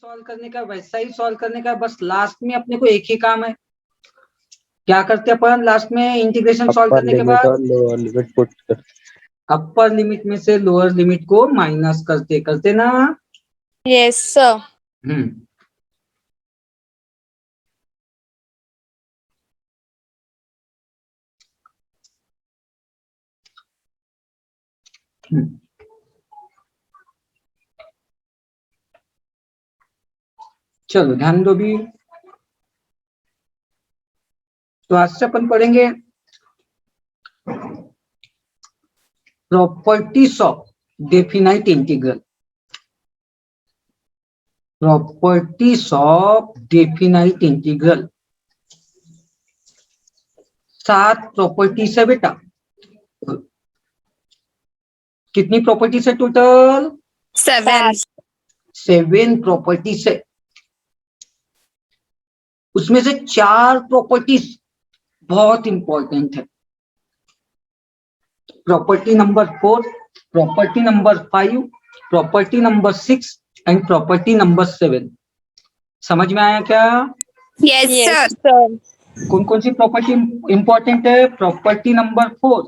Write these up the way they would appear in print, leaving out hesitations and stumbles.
Solve करने का वैसा ही सॉल्व करने का, बस लास्ट में अपने को एक ही काम है। क्या करते हैं अपन लास्ट में इंटीग्रेशन सॉल्व अपर करने के लिमिट बाद और लोअर लिमिट पुट कर। अपर लिमिट में से लोअर लिमिट को माइनस करते करते ना। Yes sir. Hmm hmm. चलो ध्यान दो भी। तो आज से अपन पढ़ेंगे properties of definite integral. Properties of definite integral 7 properties है बेटा। कितनी प्रॉपर्टीज है टोटल? 7। 7 प्रॉपर्टीज है। उसमें से 4 प्रॉपर्टीज बहुत इंपॉर्टेंट है। Property number 4, property number 5, property number 6 and property number 7। समझ में आया क्या? Yes sir. कौन कौन सी प्रॉपर्टी इंपॉर्टेंट है? Property number 4,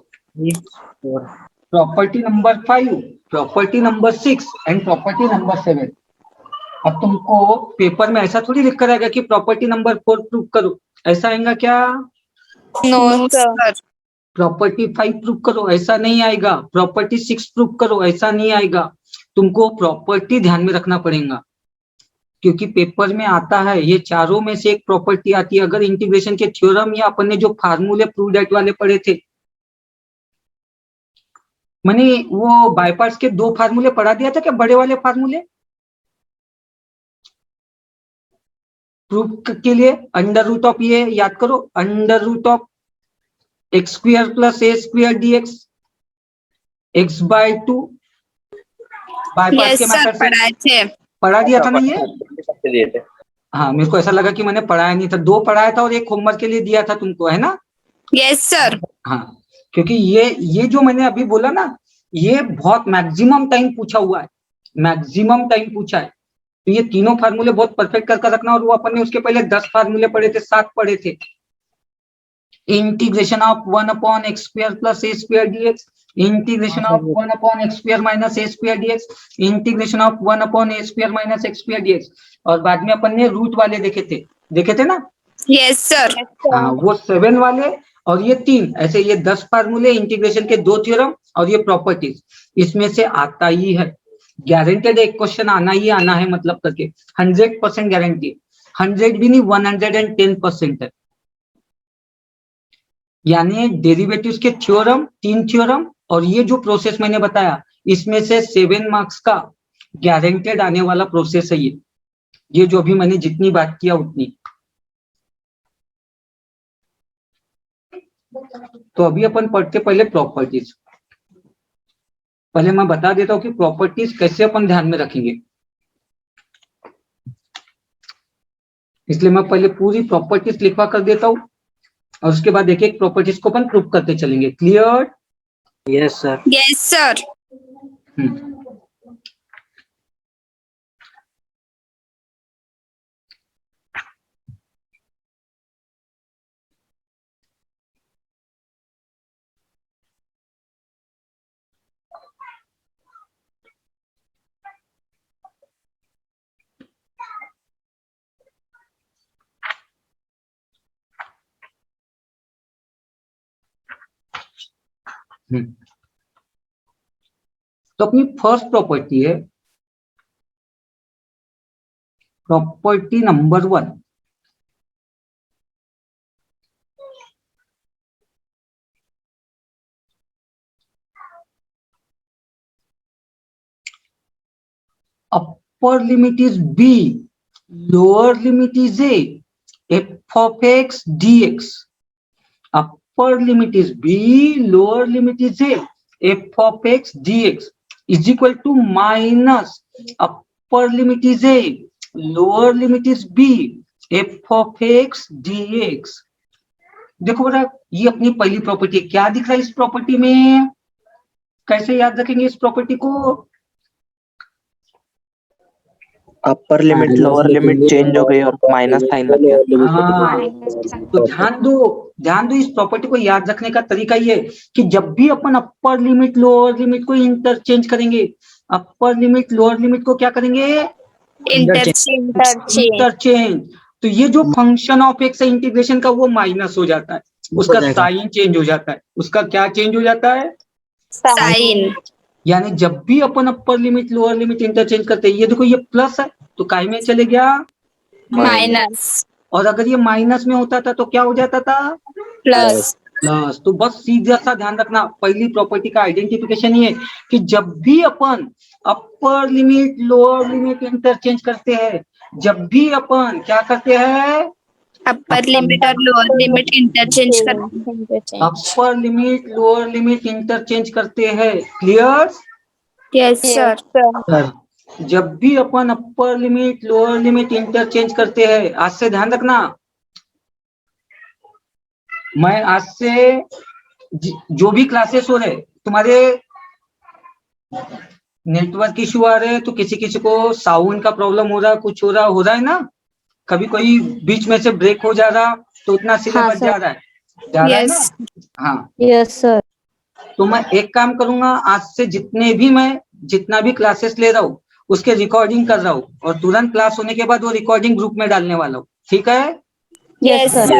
property number 5, property number 6 and property number 7। अब तुमको पेपर में ऐसा थोड़ी लिख कर आएगा कि प्रॉपर्टी नंबर 4 प्रूव करो, ऐसा आएगा क्या? No sir. प्रॉपर्टी 5 प्रूव करो, ऐसा नहीं आएगा। प्रॉपर्टी 6 प्रूव करो, ऐसा नहीं आएगा। तुमको प्रॉपर्टी ध्यान में रखना पड़ेगा, क्योंकि पेपर में आता है ये चारों में से एक प्रॉपर्टी आती है। अगर इंटीग्रेशन के थ्योरम या अपन ने जो फार्मूले प्रूव दैट वाले पढ़े थे, मैंने वो बाय पार्ट्स के 2 फार्मूले पढ़ा दिया था क्या? बड़े वाले फार्मूले प्रूफ के लिए अंडर रूट ऑफ, ये याद करो, under root of x square plus a square dx x by 2 by parts के मेथड से पढ़ाए थे। पढ़ा दिया था ना ये? हाँ, मेरे को ऐसा लगा कि मैंने पढ़ाया नहीं था। 2 पढ़ाया था और एक होमवर्क के लिए दिया था तुमको, है ना? Yes sir. हाँ, क्योंकि ये जो मैंने अभी बोला ना, ये बहुत मैक्सिमम टाइम पूछा हुआ है, मैक्सिमम टाइम पूछा है। तो ये तीनों फार्मूले बहुत परफेक्ट करके रखना। और वो अपन ने उसके पहले 10 फार्मूले पढ़े थे, 7 पढ़े थे। Integration of 1 upon x square plus a square dx, integration of 1 upon x square minus a square dx, integration of 1 upon a square minus x square dx. और बाद में अपन ने रूट वाले देखे थे ना? Yes sir. हाँ, वो 7 वाले और ये 3, ऐसे ये 10 फार्मूले, इंटीग्रेशन के 2 थ्योरम और ये प्रॉपर्टीज, इसमें से आता ही है। गारंटेड एक क्वेश्चन आना ही आना है, मतलब करके 100% गारंटी। 100 भी नहीं, 110% है। यानी डेरिवेटिव्स के थ्योरम, 3 थ्योरम और ये जो प्रोसेस मैंने बताया, इसमें से 7 मार्क्स का गारंटेड आने वाला प्रोसेस है ये जो अभी मैंने जितनी बात किया उतनी। तो अभी अपन पढ़ते पहले प्रॉपर्टीज। पहले मैं बता देता हूं कि प्रॉपर्टीज कैसे अपन ध्यान में रखेंगे, इसलिए मैं पहले पूरी प्रॉपर्टीज लिखवा कर देता हूं और उसके बाद एक एक प्रॉपर्टीज को अपन प्रूव करते चलेंगे। Clear? Yes sir. Yes sir. तो अपनी फर्स्ट प्रॉपर्टी है property number 1। Upper limit is b, lower limit is a, f of x dx। Upper limit is b, lower limit is a, f of x dx is equal to minus upper limit is a, lower limit is b, f of x dx। देखो बेटा, ये अपनी पहली property. क्या दिख रहा है इस प्रॉपर्टी में? कैसे याद रखेंगे इस प्रॉपर्टी को? अपर लिमिट लोअर लिमिट चेंज हो गई और माइनस साइन लग गया। हाँ, तो ध्यान दो, इस प्रॉपर्टी को याद रखने का तरीका ये है कि जब भी अपन अपर लिमिट लोअर लिमिट को इंटरचेंज करेंगे, अपर लिमिट लोअर लिमिट को क्या करेंगे, इंटरचेंज, तो ये जो फंक्शन ऑफ एक्स है इंटीग्रेशन का वो माइनस हो जाता है, उसका साइन चेंज हो जाता है, उसका क्या चेंज हो जाता है, साइन। यानी जब भी अपन upper limit lower limit interchange करते हैं, ये देखो ये प्लस है तो काय में चले गया माइनस, और अगर ये माइनस में होता था तो क्या हो जाता था, प्लस। प्लस। तो बस सीधा सा ध्यान रखना, पहली प्रॉपर्टी का आइडेंटिफिकेशन ये है कि जब भी अपन upper limit lower limit interchange करते हैं, जब भी अपन क्या करते हैं, अपर लिमिट और लोअर लिमिट इंटरचेंज कर। Upper limit lower limit interchange करते हैं, क्लियर। Yes sir. जब भी अपन upper limit lower limit interchange करते हैं, आज से ध्यान रखना, मैं आज से जो भी क्लासेस हो रहे, तुम्हारे नेटवर्क इशू आ रहे हैं तो किसी किसी को साउंड का प्रॉब्लम हो रहा है, कुछ हो रहा है ना, कभी कोई बीच में से ब्रेक हो जा रहा तो उतना सिलेबस जा रहा है ना। हाँ यस सर। तो मैं एक काम करूंगा, आज से जितना भी क्लासेस ले रहा हूँ उसके रिकॉर्डिंग कर रहा हूँ और तुरंत क्लास होने के बाद वो रिकॉर्डिंग ग्रुप में डालने वाला हूँ, ठीक है। Yes sir.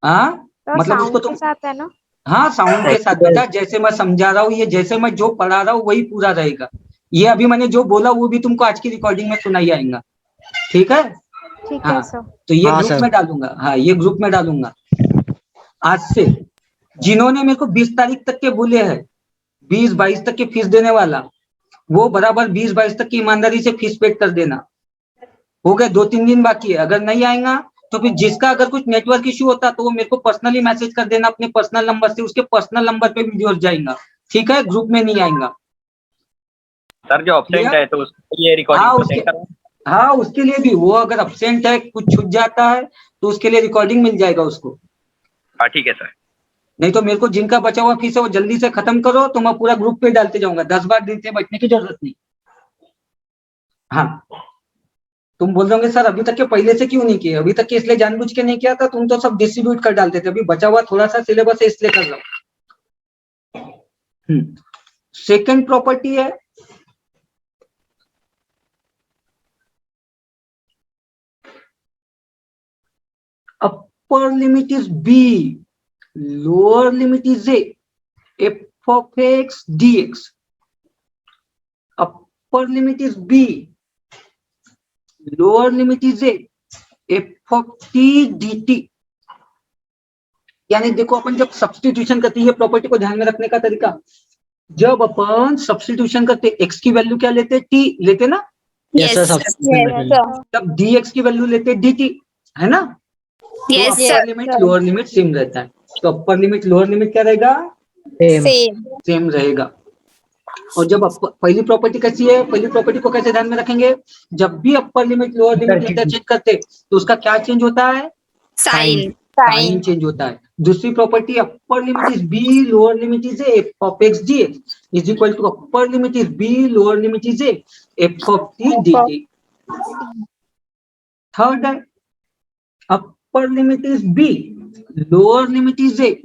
हाँ मतलब उसको तुम साथ है ना। हाँ साउंड के साथ बेटा, जैसे मैं समझा रहा हूँ, ये जैसे मैं जो पढ़ा रहा हूँ वही पूरा रहेगा, ये अभी मैंने जो बोला वो भी तुमको आज की रिकॉर्डिंग में सुनाई आएगा, ठीक है। ठीक हाँ है सर। तो ये ग्रुप में डालूंगा, हाँ ये ग्रुप में डालूंगा। आज से जिन्होंने मेरे को 20 तारीख तक के बोले हैं 20-22 तक की फीस देने वाला, वो बराबर 20-22 तक की ईमानदारी से फीस पेड कर देना। हो गए 2-3 दिन बाकी है, अगर नहीं आएगा तो फिर जिसका अगर कुछ नेटवर्क इश्यू होता तो वो मेरे को पर्सनली मैसेज कर देना अपने पर्सनल नंबर से, उसके पर्सनल नंबर पे वीडियो जाएगा, ठीक है, ग्रुप में नहीं आएगा। सर जो अब्सेंट है तो उसके लिए रिकॉर्डिंग हाँ उसके लिए भी, वो अगर अब्सेंट है कुछ छूट जाता है तो उसके लिए रिकॉर्डिंग मिल जाएगा उसको। हाँ ठीक है सर। नहीं तो मेरे को जिनका बचा हुआ फीस है वो जल्दी से खत्म करो तो मैं पूरा ग्रुप पे डालते जाऊंगा, 10 बार दिन से बैठने की जरूरत नहीं। हाँ तुम बोल दोगे सर अभी तक के पहले से क्यों नहीं किए, अभी तक के इसलिए जानबूझ के नहीं किया था, तुम तो सब डिस्ट्रीब्यूट कर डालते थे, अभी बचा हुआ थोड़ा सा सिलेबस है इसलिए कर रहा हूँ। सेकेंड प्रॉपर्टी है upper limit is B, lower limit is a, f of x dx, upper limit is b, lower limit is a, f of t dt। यानी देखो अपन जब सब्स्टिट्यूशन करते हैं, प्रॉपर्टी को ध्यान में रखने का तरीका, जब अपन सब्स्टिट्यूशन करते x की वैल्यू क्या लेते, t लेते ना, यस सर। तब dx की वैल्यू लेते dt, है ना। यस तो sir. Upper limit lower limit same रहता है, तो अपर लिमिट लोअर लिमिट क्या रहेगा, सेम रहेगा। और जब पहली प्रॉपर्टी कैसी है, पहली प्रॉपर्टी को कैसे ध्यान में रखेंगे, जब भी upper limit lower limit interchange करते तो उसका क्या चेंज होता है, साइन चेंज होता है। दूसरी property upper limit is B lower limit is F of x dx is equal to upper limit is B lower limit is F of t dt। Third है upper limit is B lower limit is a,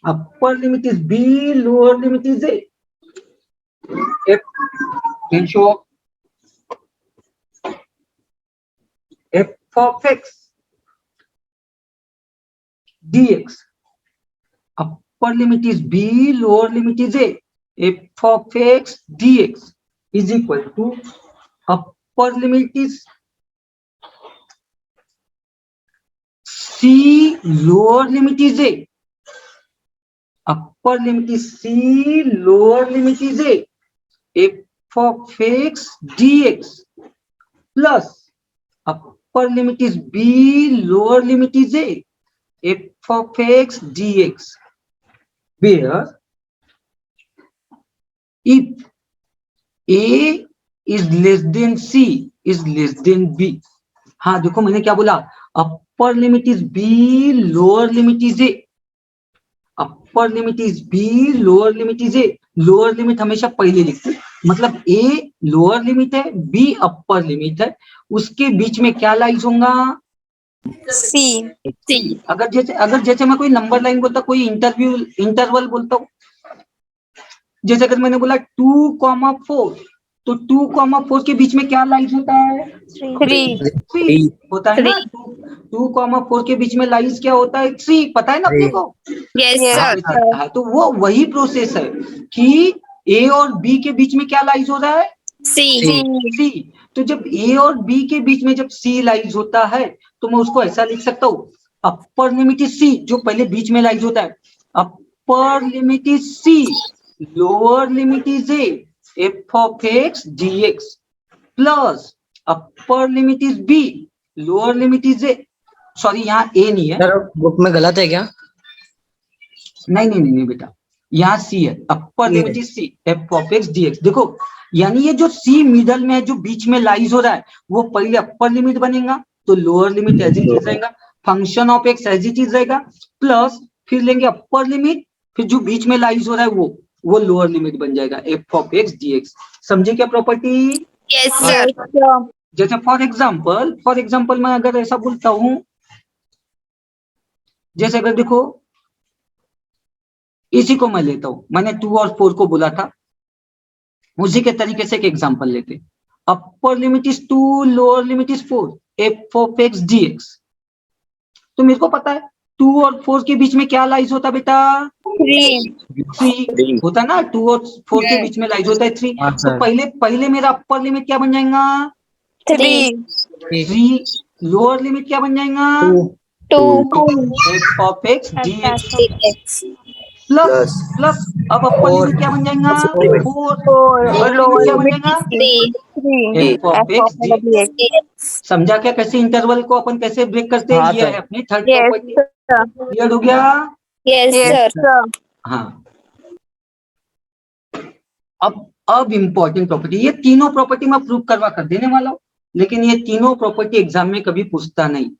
upper limit is b lower limit is a, f of x dx, upper limit is b lower limit is a, f of x dx is equal to upper limit is c lower limit is a, upper limit is c lower limit is a, f of x dx plus upper limit is b lower limit is a, f of x dx, where if a is less than c is less than b। हाँ देखो मैंने क्या बोला, upper limit is b lower limit is a, upper limit is B lower limit is A, lower limit हमेशा पहले लिखते हैं, मतलब ए लोअर लिमिट है, बी अपर लिमिट है, उसके बीच में क्या लाइज होगा? सी अगर जैसे मैं कोई नंबर लाइन बोलता, कोई इंटरवल बोलता हूँ, जैसे अगर मैंने बोला 2,4, तो 2,4 के बीच में क्या लाइज होता है? 3 होता है ना। 2,4 के बीच में लाइज क्या होता है? 3, पता है ना अपने को? यस सर हाँ, तो वो वही प्रोसेस है कि ए और बी के बीच में क्या लाइज हो रहा है? सी। तो जब ए और बी के बीच में जब सी लाइज होता है, तो मैं उसको ऐसा लिख सकता हूँ, अपर लिमिट इज सी, जो पहले बीच में लाइज होता है, upper limit is C, lower limit is A, F of x D x, plus upper limit is B, lower limit is a, sorry यहाँ ए नहीं है, सर बुक में गलत है क्या? नहीं बेटा, यहाँ सी है, upper limit is C, F of x D x. देखो, यानी ये जो सी मिडल में है, जो बीच में लाइज हो रहा है, वो पहले अपर लिमिट बनेगा, तो lower limit as it is रहेगा, function of x as it is रहेगा, प्लस फिर लेंगे अपर लिमिट, फिर जो बीच में लाइज हो रहा है वो लोअर लिमिट बन जाएगा, f of x D x. समझे क्या प्रॉपर्टी? यस सर जैसे फॉर एग्जाम्पल मैं अगर ऐसा बोलता हूं, जैसे अगर देखो, इसी को मैं लेता हूं, मैंने 2 और 4 को बोला था, उसी के तरीके से एक एग्जांपल लेते, अपर limit is 2, lower limit is 4, F of x D x. तो मेरे को पता है 2 और 4 के बीच में क्या लाइज होता बेटा? 3 होता ना, 2 और 4 के बीच में लाइज होता है 3। तो पहले मेरा अपर लिमिट क्या बन जाएगा? 3। लोअर लिमिट क्या बन जाएगा? 2 F of x D x, plus अब अपर लिमिट क्या बन जाएगा? 4, और लोअर क्या बन जाएगा? F of x D. समझा क्या कैसे इंटरवल को अपन कैसे ब्रेक करते हैं? ये है अपनी थर्ड प्रॉपर्टी। क्लियर हो गया? यस सर हाँ, अब इम्पोर्टेंट प्रॉपर्टी, ये तीनों प्रॉपर्टी मैं प्रूव करवा कर देने वाला हूँ, लेकिन ये तीनों प्रॉपर्टी एग्जाम में कभी पूछता नहीं।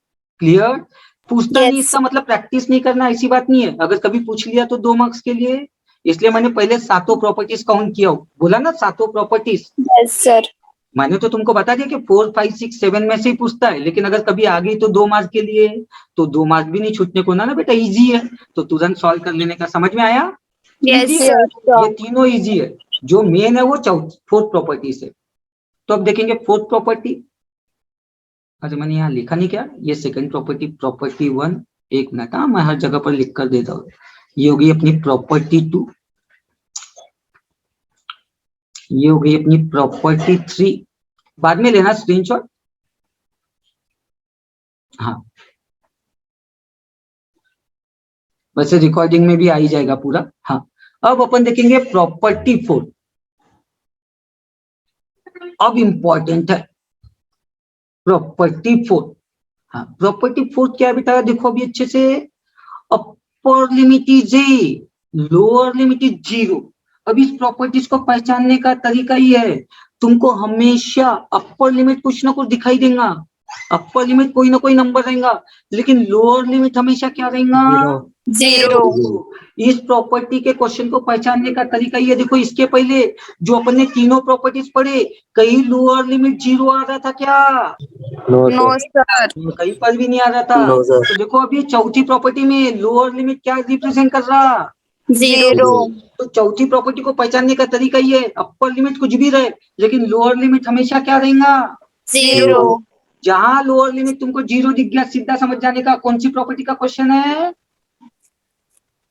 क्लियर? पूछता नहीं, इसका मतलब प्रैक्टिस नहीं करना, ऐसी बात नहीं है। अगर कभी पूछ लिया तो 2 मार्क्स के लिए, इसलिए मैंने पहले 7 प्रॉपर्टीज काउंट किया, बोला ना 7 प्रॉपर्टीज। यस सर मैंने तो तुमको बता दिया कि 4, 5, 6, 7 में से ही पूछता है, लेकिन अगर कभी आ गई तो 2 मार्क्स के लिए, तो 2 मार्क्स भी नहीं छूटने को ना बेटा, इजी है, तो तुरंत सॉल्व कर लेने का। समझ में आया? यस Easy है। ये तीनों इजी है, जो मेन है वो 4th प्रॉपर्टी से। तो अब देखेंगे 4th प्रॉपर्टी। अच्छा, मैंने यहाँ लिखा नहीं क्या? ये सेकंड प्रॉपर्टी, प्रॉपर्टी 1, एक मिनट, हाँ मैं हर जगह पर लिख कर देता हूँ। ये होगी अपनी प्रॉपर्टी 2, ये हो गई अपनी प्रॉपर्टी 3, बाद में लेना स्क्रीनशॉट। हाँ, वैसे रिकॉर्डिंग में भी आ ही जाएगा पूरा। हाँ, अब अपन देखेंगे प्रॉपर्टी 4। अब इंपॉर्टेंट है प्रॉपर्टी 4। हाँ, प्रॉपर्टी 4 क्या है बेटा? देखो अभी अच्छे से, अपर limit is A, lower limit is 0। अब इस प्रॉपर्टीज को पहचानने का तरीका ही है, तुमको हमेशा अपर लिमिट कुछ ना कुछ दिखाई देगा, अपर लिमिट कोई ना कोई नंबर रहेगा, लेकिन लोअर लिमिट हमेशा क्या रहेगा? 0। इस प्रॉपर्टी के क्वेश्चन को पहचानने का तरीका ये देखो, इसके पहले जो अपन ने तीनों प्रॉपर्टीज पढ़े, कहीं लोअर लिमिट 0 आ रहा था क्या? नो सर कहीं पर भी नहीं आ रहा था। तो देखो अभी चौथी प्रॉपर्टी में लोअर लिमिट क्या रिप्रेजेंट कर रहा? 0 तो चौथी प्रॉपर्टी को पहचानने का तरीका ये, अपर लिमिट कुछ भी रहे, लेकिन लोअर लिमिट हमेशा क्या रहेगा? 0 जहां लोअर लिमिट तुमको 0 दिख गया, सीधा समझ जाने का कौन सी प्रॉपर्टी का क्वेश्चन है?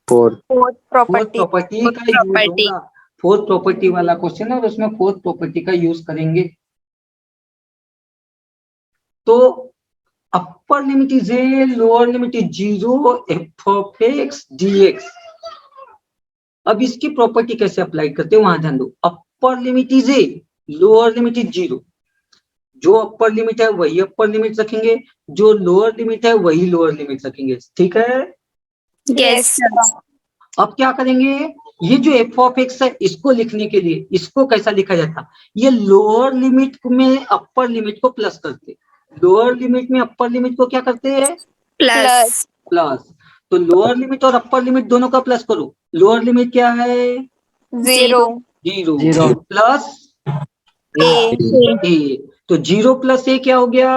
4th प्रॉपर्टी का यूज होगा, 4th प्रॉपर्टी वाला क्वेश्चन है, और उसमें 4th प्रॉपर्टी का यूज करेंगे। तो upper limit is A, lower limit is 0, F of x D x. अब इसकी प्रॉपर्टी कैसे अप्लाई करते हैं वहां ध्यान दो। अपर limit is A, lower limit is 0। जो अपर लिमिट है वही अपर लिमिट रखेंगे, जो लोअर लिमिट है वही लोअर लिमिट रखेंगे। ठीक है? यस अब क्या करेंगे, ये जो एफ ऑफ एक्स है, इसको लिखने के लिए इसको कैसा लिखा जाता? ये लोअर लिमिट में अपर लिमिट को प्लस करते, लोअर लिमिट में अपर लिमिट को क्या करते हैं? प्लस तो लोअर लिमिट और अपर लिमिट दोनों का प्लस करो। लोअर लिमिट क्या है? 0 जीरो जीरो। प्लस A ए, तो जीरो प्लस ए क्या हो गया?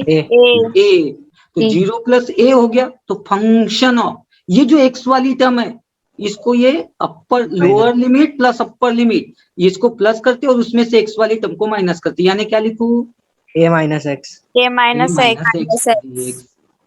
ए ए, तो ए। जीरो प्लस ए हो गया, तो फंक्शन ऑफ ये जो एक्स वाली टर्म है इसको ये upper lower limit plus upper limit इसको प्लस करते और उसमें से एक्स वाली टर्म को माइनस करते, यानी क्या लिखूं? A minus x A minus X.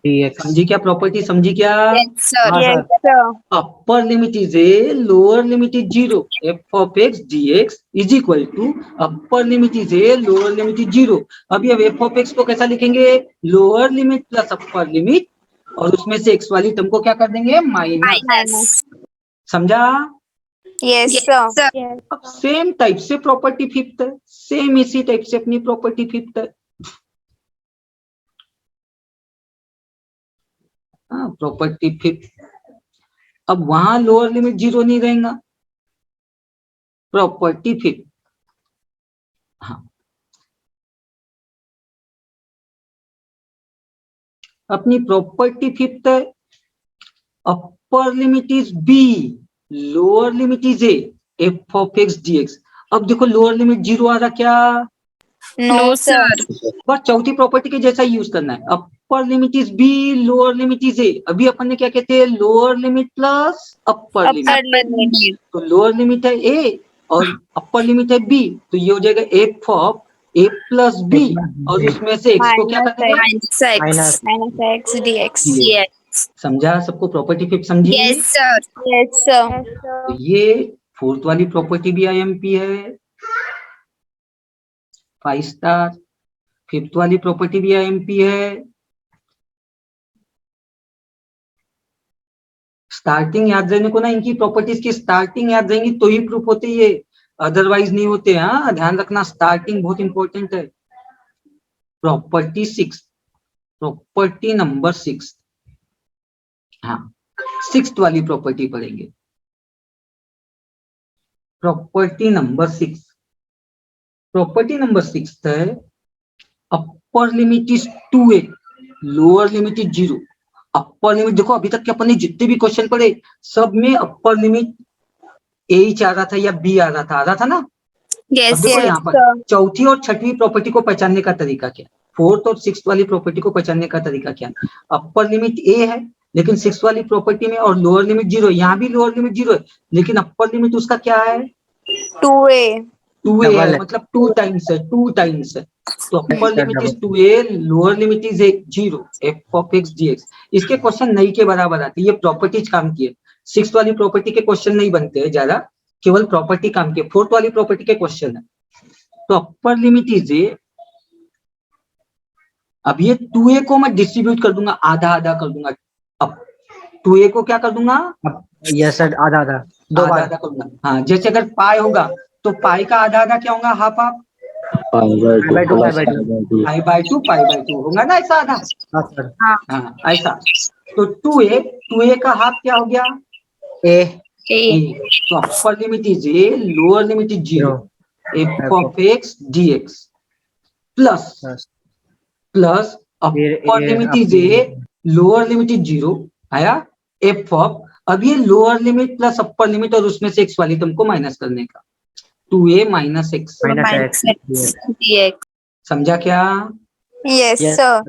D x. समझी क्या प्रॉपर्टी? समझी क्या? Yes sir. हाँ, Yes sir. sir. Upper limit is A, lower limit is zero, f of x D x is equal to upper limit is A, lower limit is zero. अभी अब f of x को कैसा लिखेंगे? Lower limit plus upper limit और उसमें से x वाली term को क्या कर देंगे? माइनस। Minus. समझा? Yes sir. अब सेम टाइप से प्रॉपर्टी फिफ्थ है, सेम इसी टाइप से अपनी प्रॉपर्टी फिफ्थ है। प्रॉपर्टी फिफ्थ, अब वहां लोअर लिमिट जीरो नहीं रहेगा। प्रॉपर्टी फिफ्थ, हाँ अपनी प्रॉपर्टी फिफ्थ है, upper limit is B, lower limit is A, F of x D x. अब देखो लोअर लिमिट जीरो आ रहा क्या? No sir. बस चौथी प्रॉपर्टी के जैसा यूज करना है। Upper limit is B, lower limit is a. अभी अपन ने क्या कहते हैं? Lower limit plus upper limit. Upper limit. तो लोअर लिमिट है ए और अपर लिमिट है बी, तो ये हो जाएगा f of A plus b और उसमें से एक्स को क्या कर देंगे? Minus X. Minus. Minus X dx. Yes. समझा? सबको प्रॉपर्टी फिफ्थ समझी? Yes sir. Yes sir. तो ये फोर्थ वाली प्रॉपर्टी भी आईएमपी है 5 स्टार, फिफ्थ वाली प्रॉपर्टी भी आईएमपी है। स्टार्टिंग याद रहने को ना, इनकी प्रॉपर्टीज की स्टार्टिंग याद रहेंगी तो ही प्रूफ होते ये, अदरवाइज नहीं होते। हाँ ध्यान रखना, स्टार्टिंग बहुत इंपॉर्टेंट है। प्रॉपर्टी 6, प्रॉपर्टी नंबर 6, हाँ 6th वाली प्रॉपर्टी पढ़ेंगे। प्रॉपर्टी नंबर 6, प्रॉपर्टी नंबर 6 है upper limit is 2a, lower limit is 0। Upper limit देखो, अभी तक के अपन ने जितने भी क्वेश्चन पढ़े सब में अपर लिमिट ए ही आ रहा था या बी आ रहा था ना। अब Yes देखो yes यहाँ पर sir. चौथी और छठवीं प्रॉपर्टी को पहचानने का तरीका क्या? फोर्थ और 6th वाली प्रॉपर्टी को पहचानने का तरीका क्या? अपर लिमिट ए है लेकिन 6th वाली प्रॉपर्टी में, और लोअर लिमिट 0, यहाँ भी लोअर लिमिट 0 है लेकिन अपर लिमिट उसका क्या है? 2A. 2a Double है, है। मतलब 2 टाइम्स है, 2 टाइम्स है। तो upper limit is 2a, lower limit is 0, F of x dx। इसके क्वेश्चन नहीं के बराबर आते, ये प्रॉपर्टीज काम की है। 6th वाली प्रॉपर्टी के क्वेश्चन नहीं बनते हैं ज्यादा, केवल प्रॉपर्टी काम की है। 4th वाली प्रॉपर्टी के क्वेश्चन है। तो अपर लिमिट इज ए, अब ये 2a को मैं डिस्ट्रीब्यूट कर दूंगा, आधा आधा कर दूंगा। अब 2a को क्या कर दूंगा? यस सर, आधा आधा दो आधा बार। आधा कर दूंगा। हाँ जैसे अगर पाई होगा तो पाई का आधा आधा क्या होगा? Half half. By two pi by two होगा ना ऐसा आधा। हाँ सर। हाँ ऐसा। तो 2a का हाफ क्या हो गया? ए A. तो upper limit is A, lower limit is 0, F of x dx plus plus upper limit is A, lower limit is 0 आया, एफ ऑफ, अब ये lower limit plus upper limit और उसमें से एक्स वाली टर्म को माइनस करने का, 2a minus x. Minus x dx. समझा क्या? Yes Yes. sir.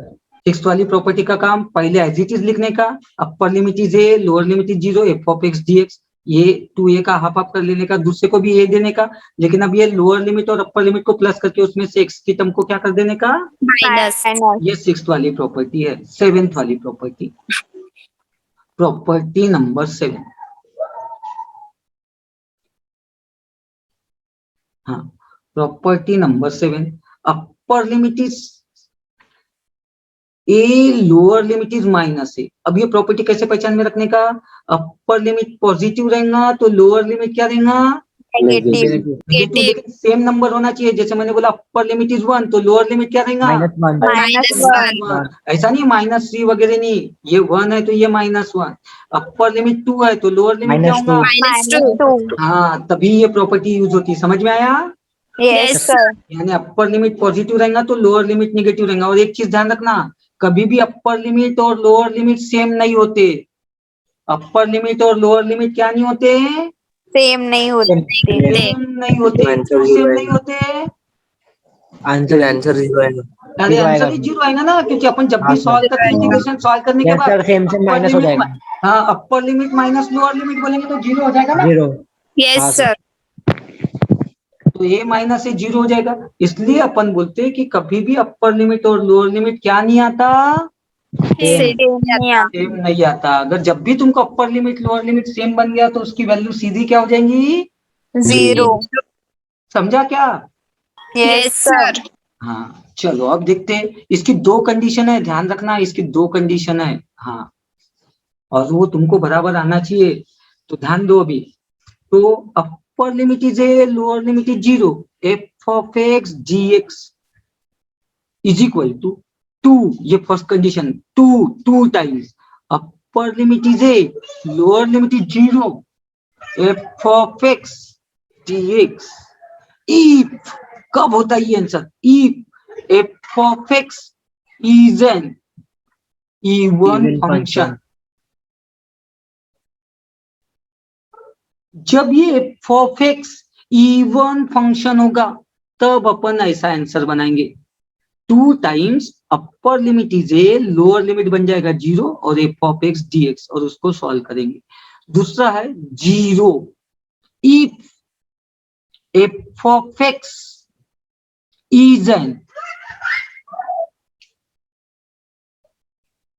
6th वाली प्रॉपर्टी का काम पहले एज इट इज लिखने का, अपर limit is A, lower limit is 0, F of x dx। ये 2a का हाफ हाफ कर लेने का, दूसरे को भी ए देने का, लेकिन अब ये लोअर लिमिट और अपर लिमिट को प्लस करके उसमें से एक्स की टर्म को क्या कर देने का। Minus. ये 6th वाली प्रॉपर्टी है। 7th वाली प्रॉपर्टी, प्रॉपर्टी नंबर 7, हाँ property number 7, upper limit is A, lower limit is minus a. अब ये प्रॉपर्टी कैसे पहचान में रखने का? अपर लिमिट पॉजिटिव रहेगा तो लोअर लिमिट क्या रहेगा? Negative. नेगेटिव, लेकिन सेम नंबर होना चाहिए। जैसे मैंने बोला अपर लिमिट इज 1 तो लोअर लिमिट क्या रहेगा? -1 Minus 1. ऐसा नहीं -3 वगैरह नहीं, ये 1 है तो ये -1। अपर लिमिट 2 है तो लोअर लिमिट क्या होगा? Minus 2. हाँ तभी ये प्रॉपर्टी यूज होती है। समझ में आया? Yes sir. यानी अपर लिमिट पॉजिटिव रहेगा तो लोअर लिमिट नेगेटिव रहेगा। और एक चीज ध्यान रखना, कभी भी अपर लिमिट और लोअर लिमिट सेम नहीं होते। अपर लिमिट और लोअर लिमिट क्या नहीं होते? सेम नहीं होते सेम नहीं होते, क्यों सेम नहीं होते? आंसर आंसर जीरो है। अरे जीरो आंसर आएगा। ही जीरो आएगा ना, क्योंकि अपन जब भी हाँ, सर। सॉल्व करते हैं इंटीग्रेशन सॉल्व करने के यस बाद सर, सेम से अपर माइनस हो लिमिट, जाएगा। हाँ अपर लिमिट माइनस लोअर लिमिट बोलेंगे तो जीरो हो जाएगा ना। जीरो। यस हाँ, सर। तो ए माइनस ए जीरो हो जाएगा। इसलिए अपन बोलते हैं कि कभी भी अपर लिमिट और लोअर लिमिट क्या नहीं आता, सेम नहीं आता। अगर जब भी तुमको अपर लिमिट लोअर लिमिट सेम बन गया तो उसकी वैल्यू सीधी क्या हो जाएंगी, जीरो। समझा क्या? Yes sir. हाँ चलो अब देखते हैं, इसकी दो कंडीशन है, ध्यान रखना इसकी दो कंडीशन है। हाँ और वो तुमको बराबर आना चाहिए, तो ध्यान दो अभी। तो upper limit is A, lower limit is zero, f of x D x is equal to two, ये first condition, two times upper limit is A, lower limit is zero, f of x D x. If कब होता है ये answer, if f of x is an even function. जब ये f of x even function होगा तब अपन ऐसा आंसर बनाएंगे, two times upper limit is A, lower limit बन जाएगा जीरो और F of x D x, और उसको सॉल्व करेंगे। दूसरा है zero, if f of x is an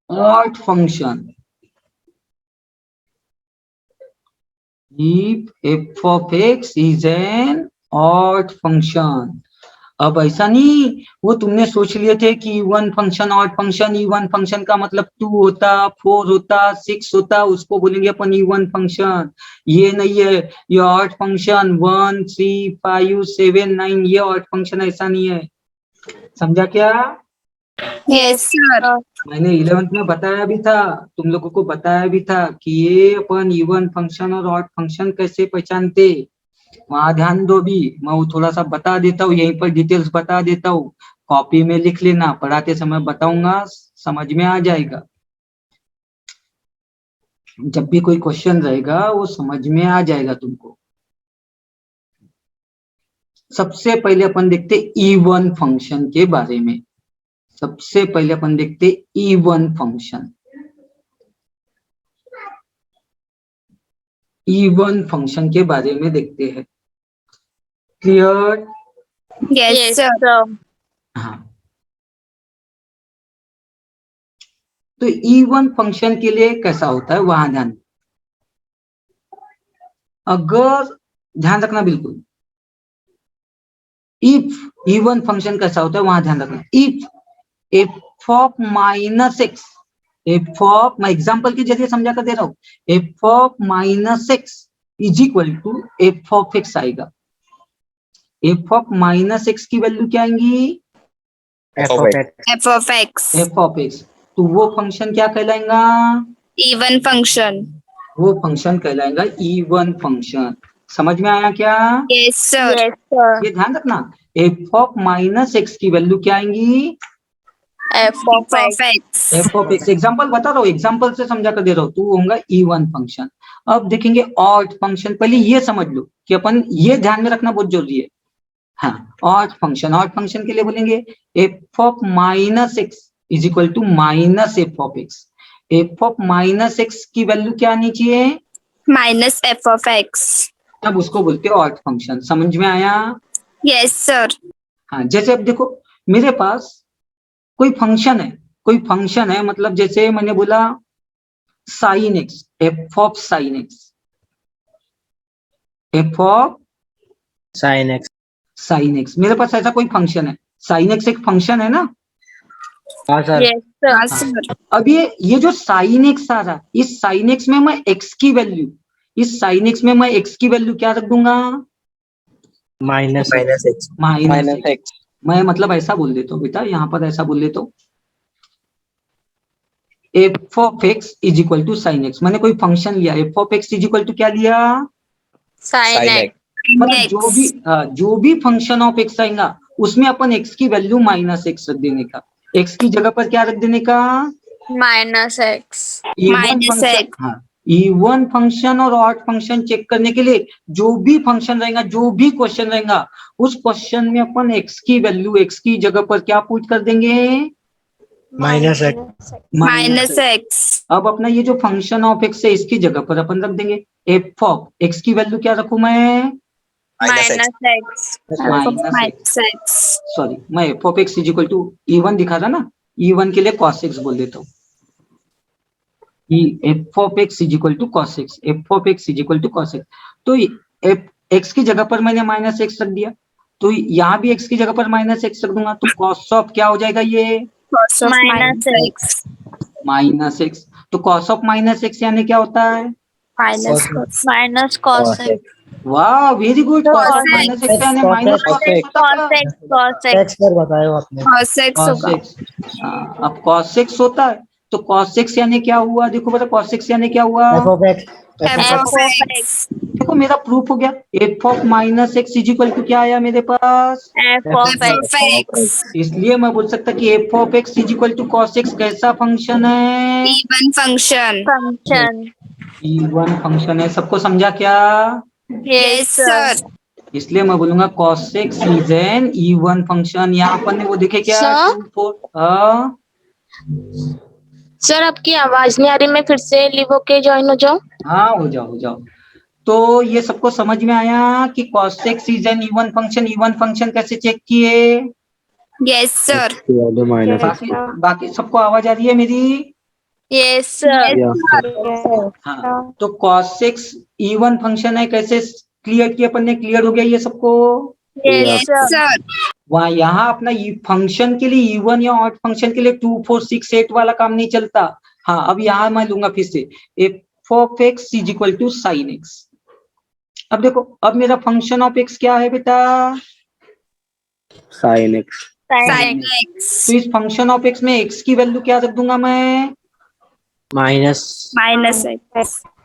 odd function, if f of x is an odd function। अब ऐसा नहीं, वो तुमने सोच लिए थे कि even function odd function, even function का मतलब 2 होता, 4 होता, 6 होता, उसको बोलेंगे अपन इवन फंक्शन। ये नहीं है, ये ऑड फंक्शन 1 3 5 7 9, ये ऑड फंक्शन ऐसा नहीं है, समझा क्या? Yes sir. मैंने 11th में बताया भी था, तुम लोगों को बताया भी था कि ये अपन इवन फंक्शन और ऑड फंक्शन कैसे पहचानते, वहां ध्यान दो भी, मैं वो थोड़ा सा बता देता हूँ, यहीं पर डिटेल्स बता देता हूँ, कॉपी में लिख लेना, पढ़ाते समय बताऊंगा, समझ में आ जाएगा। जब भी कोई क्वेश्चन रहेगा वो समझ में आ जाएगा तुमको। सबसे पहले अपन देखते इवन फंक्शन के बारे में, सबसे पहले अपन देखते इवन फंक्शन। इवन फंक्शन के बारे में देखते हैं, क्लियर? Yes sir. हाँ तो इवन फंक्शन के लिए कैसा होता है वहां ध्यान, अगर ध्यान रखना बिल्कुल, इफ इवन फंक्शन कैसा होता है वहां ध्यान रखना, if f of minus x, f of, मैं एग्जाम्पल के जरिए समझा कर दे रहा हूं, f of minus x is equal to f of x आएगा। एफ ऑफ माइनस एक्स की वैल्यू क्या आएंगी, f of x. F of x, तो वो फंक्शन क्या कहलाएगा, इवन फंक्शन। वो फंक्शन कहलाएगा इवन फंक्शन। समझ में आया क्या? Yes sir. ये ध्यान रखना, एफ ऑफ माइनस एक्स की वैल्यू क्या आएंगी, f of x. F of x, example बता रहा हूँ, एग्जाम्पल से समझा कर दे रहा हूँ, तो वो होगा इवन फंक्शन। अब देखेंगे ऑड फंक्शन, पहले ये समझ लो कि अपन ये ध्यान में रखना बहुत जरूरी है। हाँ ऑड फंक्शन, ऑड फंक्शन के लिए बोलेंगे f of minus x is equal to minus F of x. F of minus x की वैल्यू क्या आनी चाहिए, माइनस एफ ऑफ एक्स। तब उसको बोलते हैं ऑड फंक्शन। समझ में आया? Yes sir. हाँ जैसे अब देखो मेरे पास कोई फंक्शन है, कोई फंक्शन है, मतलब जैसे मैंने बोला sine x, f of sine x, f of sine x. Sine x, मेरे पास ऐसा कोई फंक्शन है, साइन एक्स एक फंक्शन है ना। हाँ सर। Yes sir. अब ये जो साइन एक्स आ रहा, इस साइन एक्स में मैं एक्स की वैल्यू, इस साइन एक्स में मैं एक्स की वैल्यू क्या रख दूंगा, माइनस एक्स। Minus x. मैं मतलब ऐसा बोल देता हूँ बेटा, यहाँ पर ऐसा बोल देता हूँ, f of x is equal to sine x. मैंने कोई फंक्शन लिया, f of x is equal to क्या लिया, साइन एक्स। मतलब जो भी फंक्शन ऑफ एक्स आएगा उसमें अपन एक्स की वैल्यू माइनस एक्स रख देने का, एक्स की जगह पर क्या रख देने का, माइनस एक्स। Even function. हाँ इवन फंक्शन और ऑड फंक्शन चेक करने के लिए जो भी फंक्शन रहेगा, जो भी क्वेश्चन रहेगा, उस क्वेश्चन में अपन x की वैल्यू x की जगह पर क्या पुट कर देंगे? Minus x. -x अब अपना ये जो फंक्शन ऑफ x है इसकी जगह पर अपन रख देंगे f ऑफ x की वैल्यू क्या रखूं मैं? -x सॉरी, मैं f of x is equal to E1 दिखा था ना, E1 के लिए cos x बोल देता हूँ। f of x is equal to cos x, f of x is equal to cos x। तो f x की जगह पर मैंने माइनस x रख दिया, तो यहाँ भी x की जगह पर माइनस x रख दूंगा, तो cos ऑफ क्या हो जाएगा ये? -x minus x। तो cos ऑफ माइनस x यानी क्या होता है? माइनस cos x वाह, very good. cos of minus x यानी माइनस cos x होता है। एक्स पर बताया आपने। cos x cos होगा। x, अब cos x होता है, तो cos x यानी क्या हुआ? देखो बेटा, cos x यानी क्या हुआ? F of x. f of x देखो मेरा प्रूफ हो गया। f of minus x is equal to क्या आया मेरे पास? f of x इसलिए मैं बोल सकता कि f of x is equal to cos x कैसा फंक्शन है? even function E1 फंक्शन है। सबको समझा क्या? yes sir इसलिए मैं बोलूंगा cos x is N E1 function. यहाँ अपन ने वो देखे क्या? Sir? 2 4 सर आपकी आवाज नहीं आ रही, मैं फिर से लिव होके ज्वाइन हो जाऊं? हाँ, हो जाओ हो जाओ। तो ये सबको समझ में आया कि cos x is N E1 function. E1 function कैसे चेक किए? yes sir बाकी बाकी सबको आवाज आ रही है मेरी? yes sir हाँ, तो cos x E1 फंक्शन है, कैसे क्लियर किया अपन ने? क्लियर हो गया ये सबको? yes sir वहाँ यहाँ अपना फंक्शन के लिए E1 या ऑड फंक्शन के लिए 2 4 6 8 वाला काम नहीं चलता। हाँ, अब यहाँ मैं लूंगा फिर से f of x is equal to sine x। अब देखो, अब मेरा फंक्शन ऑफ x क्या है बेटा? Sine x. sin x तो इस फंक्शन ऑफ x में x की वैल्यू क्या रख दूंगा मैं? Minus -x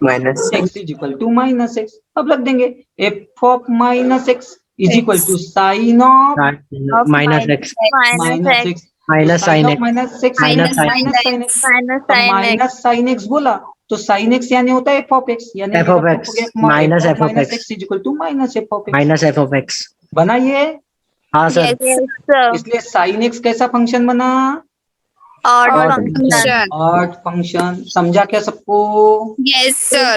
minus x is equal to minus x। अब रख देंगे f of minus x is equal to sine of minus x. Minus x। Minus sine X. Minus x minus minus sine x। Minus sine x बोला तो sine x यानी होता है f of x, यानी F of x, minus f of x. x is equal to minus f of x। Minus F of X. बना ये? हाँ sir. yes sir इसलिए साइन x कैसा फंक्शन बना? odd Odd function odd function. समझा क्या सबको? yes sir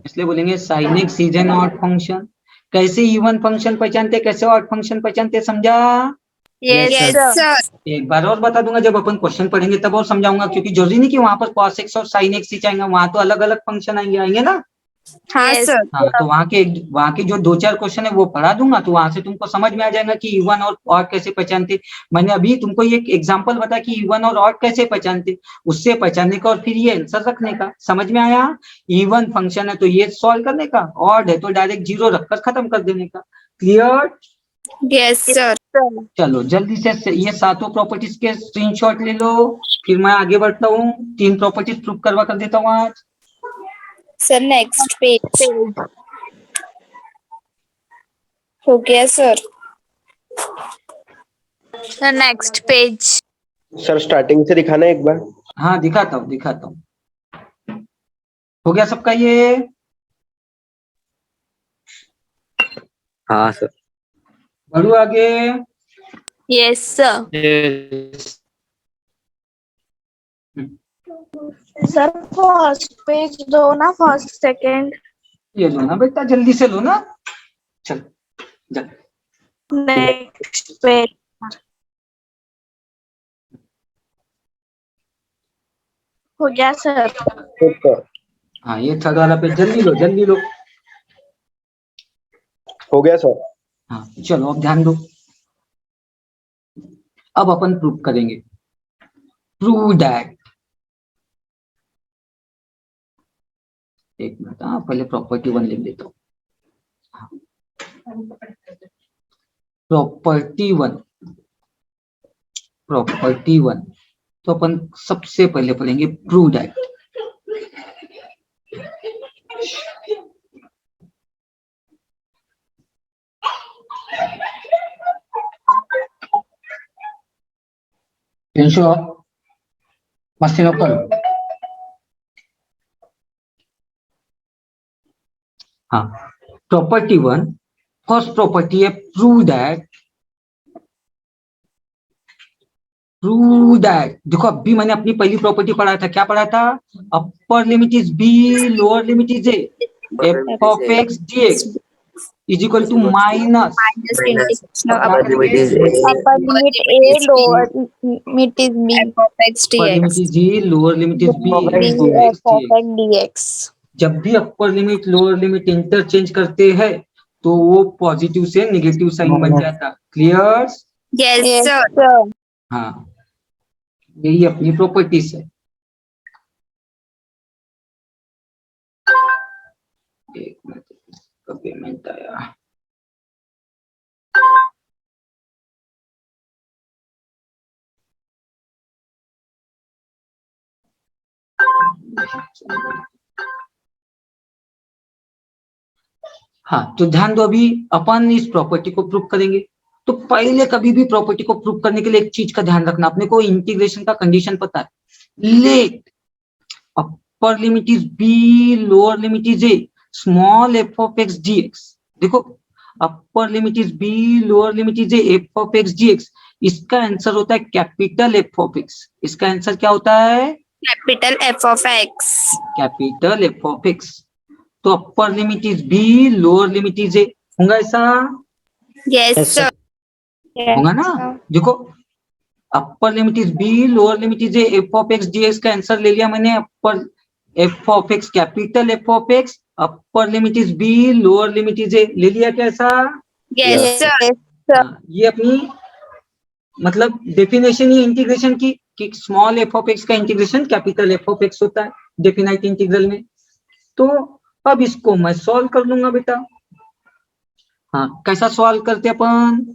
इसलिए बोलेंगे साइन x is an odd function. कैसे इवन फंक्शन पहचानते, कैसे ऑड फंक्शन पहचानते, समझा? yes sir एक बार और बता दूंगा, जब अपन क्वेश्चन पढ़ेंगे तब और समझाऊंगा, क्योंकि जरूरी नहीं कि वहां पर cos x और sin x ही चाहेंगे, वहां तो अलग अलग फंक्शन आएंगे ना। हाँ sir हाँ, तो वहां के जो 2 4 क्वेश्चन है वो पढ़ा दूंगा, तो वहां से तुमको समझ में आ जाएगा कि इवन और ऑड कैसे पहचानते। मैंने अभी तुमको ये एग्जांपल बताया कि इवन और ऑड कैसे पहचानते, उससे पहचानने का और फिर ये आंसर रखने का। समझ में आया? इवन फंक्शन है तो ये सॉल्व करने का, ऑड है तो डायरेक्ट 0 रखकर खत्म कर देने का। क्लियर? yes sir चलो जल्दी से ये सातों प्रॉपर्टीज के स्क्रीनशॉट ले लो, फिर मैं आगे बढ़ता हूँ। 3 प्रॉपर्टीज प्रूव करवा कर देता हूँ आज। sir next page हो गया sir the next page sir starting से दिखाना एक बार। हाँ, दिखाता हूँ। हो गया सबका ये? हाँ सर। बढ़ू आगे। yes sir sir first page दो ना, फर्स्ट सेकंड ये लो ना बेटा, जल्दी से लो ना। चल जल्दी। Next page. हो गया सर। हाँ, ये थर्ड वाला पेज जल्दी लो, जल्दी लो। हो गया सर। हाँ चलो, अब ध्यान दो। अब अपन प्रूव करेंगे। प्रूव दैट, एक मिनट, हाँ पहले प्रॉपर्टी 1 लिख देता हूँ। प्रॉपर्टी 1, प्रॉपर्टी 1 तो अपन सबसे पहले पढ़ेंगे प्रूव दैट। मस्ती न करो। हाँ, प्रॉपर्टी 1, फर्स्ट प्रॉपर्टी है प्रूव दैट। देखो अभी मैंने अपनी पहली प्रॉपर्टी पढ़ा था, क्या पढ़ा था? Upper limit is B, lower limit is A, F of x dx is equal to minus minus integration of Upper limit is A. upper limit A, lower limit is B. f of x upper limit dx. Is A, lower limit is B, B F of x f of DX. x dx. जब भी upper limit lower limit interchange करते हैं तो वो positive से negative sign बन जाता। Clear? Yes, Yes, sir. sir. हाँ, यही अपनी प्रॉपर्टीज है। एक मिनट, इसका पेमेंट आया। हाँ, तो ध्यान दो, अभी अपन इस प्रॉपर्टी को प्रूव करेंगे। तो पहले कभी भी प्रॉपर्टी को प्रूव करने के लिए एक चीज का ध्यान रखना, अपने को इंटीग्रेशन का कंडीशन पता है। Let upper limit is B, lower limit is A, small F of x dx. देखो upper limit is B, lower limit is A, F of x dx. इसका आंसर होता है कैपिटल एफ ऑफ एक्स। इसका answer क्या होता है? Capital F of x. Capital F of x. तो upper limit is B, lower limit is a, होगा ऐसा? Yes, Yes, sir. होगा ना? देखो upper limit is B, lower limit is A, F of x dx का answer ले लिया मैंने। Upper f of x, capital F of x, upper limit is B, lower limit is a, ले लिया कैसा? Yes, sir. Yes, sir. ये अपनी मतलब डेफिनेशन ही इंटीग्रेशन की कि स्मॉल एफ ऑफ एक्स का integration capital F of X होता है डेफिनाइट इंटीग्रल में। तो अब इसको मैं सॉल्व कर लूंगा बेटा। हाँ, कैसा सॉल्व करते अपन?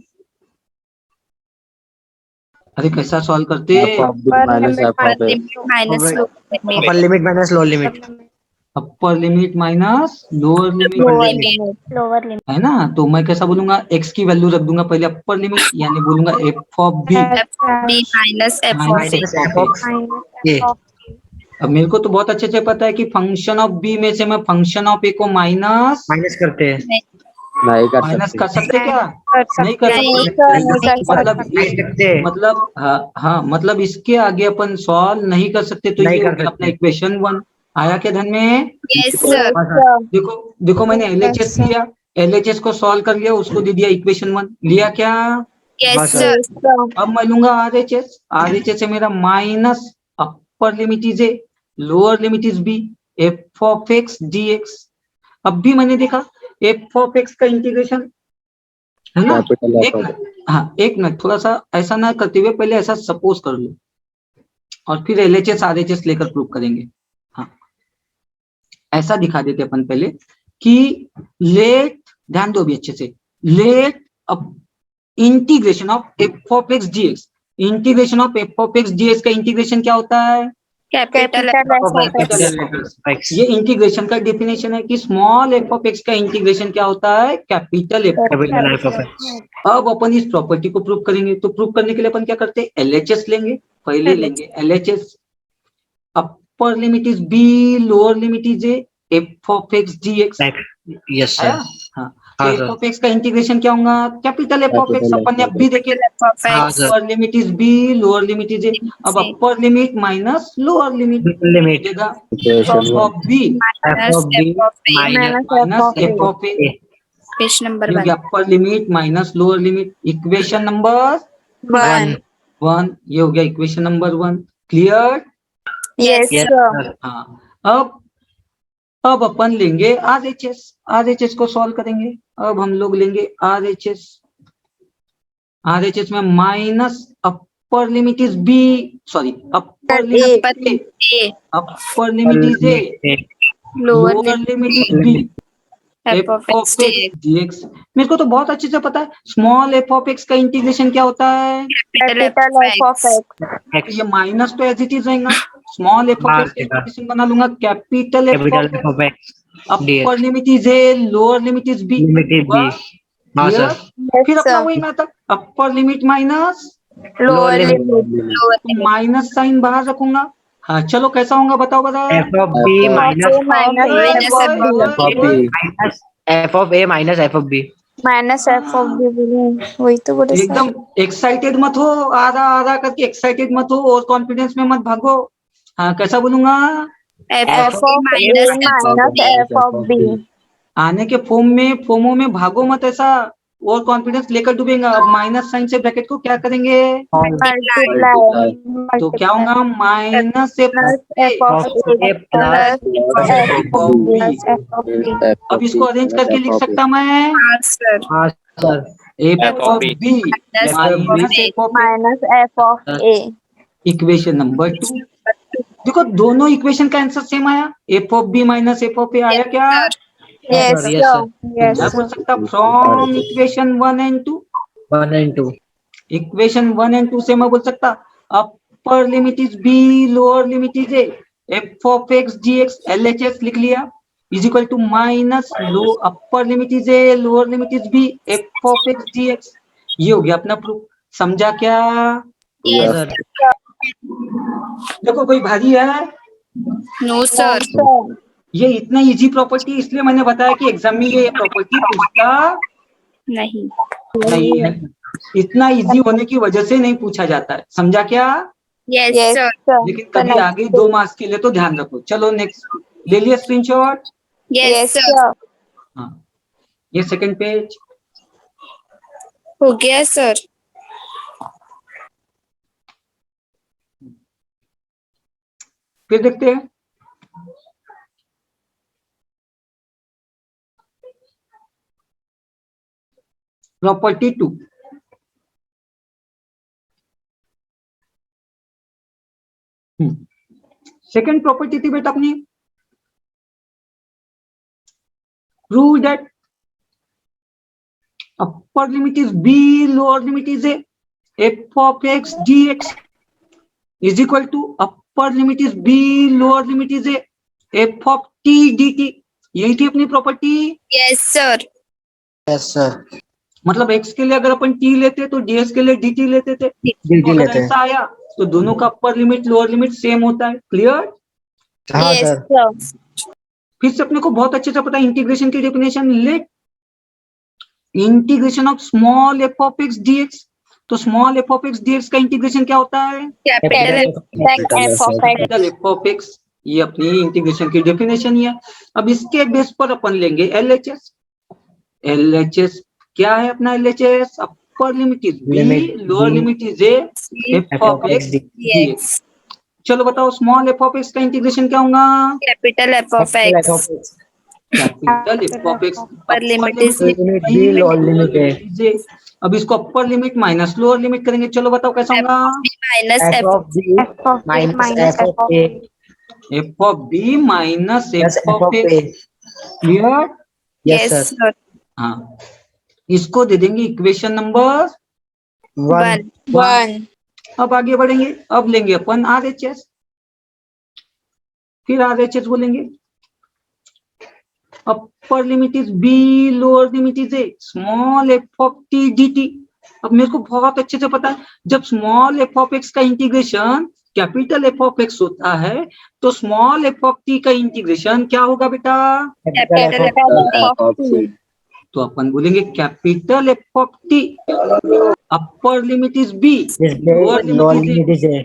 अरे कैसा सॉल्व करते? Minus F Upper of X. limit minus lower limit. Upper limit minus lower limit. Upper limit minus lower lower limit, limit, lower limit. है ना? तो मैं कैसा बोलूंगा? एक्स की वैल्यू रख दूंगा पहले अपर लिमिट, यानी बोलूंगा F of B F of b minus f of minus a. Minus F F of of Minus A. f of अब मेरे को तो बहुत अच्छे से पता है कि फंक्शन ऑफ बी में से मैं फंक्शन ऑफ ए को माइनस माइनस करते हैं। नहीं कर माइनस कर सकते। सकते क्या? कर नहीं कर नहीं, सकते। नहीं कर मतलब सकते। नहीं सकते। मतलब हाँ, मतलब इसके आगे अपन सॉल्व नहीं कर सकते। तो नहीं ये कर हो गया अपना सकते। इक्वेशन 1 आया क्या ध्यान में? Yes, sir. देखो देखो मैंने एलएचएस Yes, sir. लिया, एलएचएस को सॉल्व कर लिया, उसको दे दिया इक्वेशन 1, लिया क्या? Yes, हाँ, sir. अब मैं लूंगा आरएचएस। आरएचएस है मेरा minus upper limit is A, lower limit is B, F of x DX. अब भी मैंने देखा एफ ऑफ एक्स का इंटीग्रेशन है ना? Capital F एक of मिनट, हाँ एक मिनट, थोड़ा सा ऐसा ना करते हुए पहले ऐसा सपोज कर लो और फिर एलएचएस आरएचएस लेकर प्रूव करेंगे। हाँ, ऐसा दिखा देते अपन पहले कि लेट, ध्यान दो अभी अच्छे से, let integration of F of x DX. Integration of F of x dx का इंटीग्रेशन क्या होता है? Capital F Capital of F of x. x. X. ये इंटीग्रेशन का डेफिनेशन है कि स्मॉल एफ ऑफ एक्स का इंटीग्रेशन क्या होता है? Capital F. Capital F of X. अब अपन इस प्रॉपर्टी को प्रूव करेंगे। तो प्रूव करने के लिए अपन क्या करते हैं? एलएचएस लेंगे, पहले लेंगे LHS. Upper limit is B, lower limit is A, F of x dx. Yes sir. हाँ, हाँ, एफ सर। ऑफ एक्स का इंटीग्रेशन क्या होगा? Capital F of x. Capital अपन ने F of अभी देखे F of हाँ, x. सर। Upper limit is B, lower limit is a. अब upper limit minus lower limit limit देगा Equation F 1. Of b Minus of B f of a. minus minus F of A. Page number ये हो 1. गया अपर limit minus lower limit, equation number 1. 1। ये हो गया equation number 1। Clear? Yes, Yes, sir. sir. हाँ, अब अपन लेंगे आरएचएस। आरएचएस को सॉल्व करेंगे। अब हम लोग लेंगे आरएचएस। आरएचएस में minus upper limit is B, sorry upper limit A. Upper limit is A, Lower lower limit limit is B, f of x dx. DX. मेरे को तो बहुत अच्छे से पता है स्मॉल एफ ऑफ एक्स का इंटीग्रेशन क्या होता है? Capital F Capital of F of x. x. ये माइनस तो एज इट इज रहेगा। स्मॉल एफ ऑफ एक्स का इंटीग्रेशन बना लूंगा capital F capital of F of x. Upper limit is A, lower limit is B. Limit is B. हाँ सर। फिर Yes, अपना sir. वही नाटक, upper limit minus, Lower limit. limit. Lower limit. Minus sine बाहर रखूंगा। हाँ चलो कैसा होगा बताओ बताओ। F of B minus minus Minus f of f of b. b. Copy. Minus F of A minus F of B. Minus F of B बोले, वही तो बोले सर। एकदम एक्साइटेड मत हो, आधा आधा करके एक्साइटेड मत हो और कॉन्फिडेंस में मत भागो। हाँ, कैसा बोलूंगा? F F of A of A minus F of minus B. F of B. आने के फोमो में भागो मत ऐसा, और कॉन्फिडेंस लेकर डूबेगा। अब माइनस साइन से ब्रैकेट को क्या करेंगे? मल्टीप्लाई तो क्या होगा? Minus F F of A plus F of B. अब इसको अरेंज करके लिख सकता मैं हाँ सर। हाँ sir. F of B minus F of A. Minus F of A. Equation number 2। देखो दोनों इक्वेशन का आंसर सेम आया, F of B minus F of a आया क्या? Yes Yes, sir. यस मैं बोल सकता from equation 1 and 2। 1 and 2। Equation 1 and 2 से मैं बोल सकता upper limit is B, lower limit is A, F of x D x LHS लिख लिया, इज इक्वल टू माइनस लो upper limit is A, lower limit is B, F of x D X. ये हो गया अपना proof. समझा क्या? Yes sir. देखो कोई भारी है? No sir. ये इतना इजी प्रॉपर्टी इसलिए मैंने बताया कि एग्जाम में ये प्रॉपर्टी पूछता नहीं। नहीं है। इतना इजी होने की वजह से नहीं पूछा जाता है। समझा क्या? Yes yes sir. लेकिन कभी आगे 2 मार्क्स के लिए तो ध्यान रखो। चलो नेक्स्ट ले लिया स्क्रीनशॉट। Yes sir. हाँ, ये सेकंड पेज। हो गया सर। फिर देखते हैं प्रॉपर्टी 2। सेकंड प्रॉपर्टी थी बेटा अपनी, prove that upper limit is B, lower limit is A, F of x D x is equal to upper limit is B, lower limit is A, F of T D T. यही थी अपनी property. Yes sir. Yes sir. मतलब x के लिए अगर अपन t लेते तो ds के लिए dt लेते थे। dt तो अगर लेते हैं। ऐसा आया तो दोनों का अपर लिमिट लोअर लिमिट सेम होता है। क्लियर? हाँ यस सर। फिर से अपने को बहुत अच्छे से पता है इंटीग्रेशन की definition. Let integration of small F of x dx. तो small F of x dx का इंटीग्रेशन क्या होता है? Capital F of x. Capital F of x. ये अपनी इंटीग्रेशन की डेफिनेशन ही है। अब इसके बेस पर अपन लेंगे LHS। LHS क्या है अपना? LHS upper limit is B, lower limit is A, F of x DX. चलो बताओ स्मॉल एफ ऑफ एक्स का इंटीग्रेशन क्या होगा? Capital F of x. Capital F of x upper limit is B, lower limit है। अब इसको upper limit minus lower limit करेंगे। चलो बताओ कैसा होगा? Minus F F of B minus F of A F of B minus plus F of A. Clear? Yes yes sir. Sir. हाँ, इसको दे देंगे इक्वेशन नंबर 1। 1। अब आगे बढ़ेंगे। अब लेंगे अपन RHS। फिर RHS बोलेंगे upper limit is B, lower limit is A, small F of T D T. अब मेरे को बहुत अच्छे से पता है जब स्मॉल एफ ऑफ एक्स का integration capital F of X होता है तो स्मॉल एफ ऑफ टी का इंटीग्रेशन क्या होगा बेटा? Capital F of T. तो अपन बोलेंगे capital F of T upper limit is B, lower lower limit limit is A. Is A.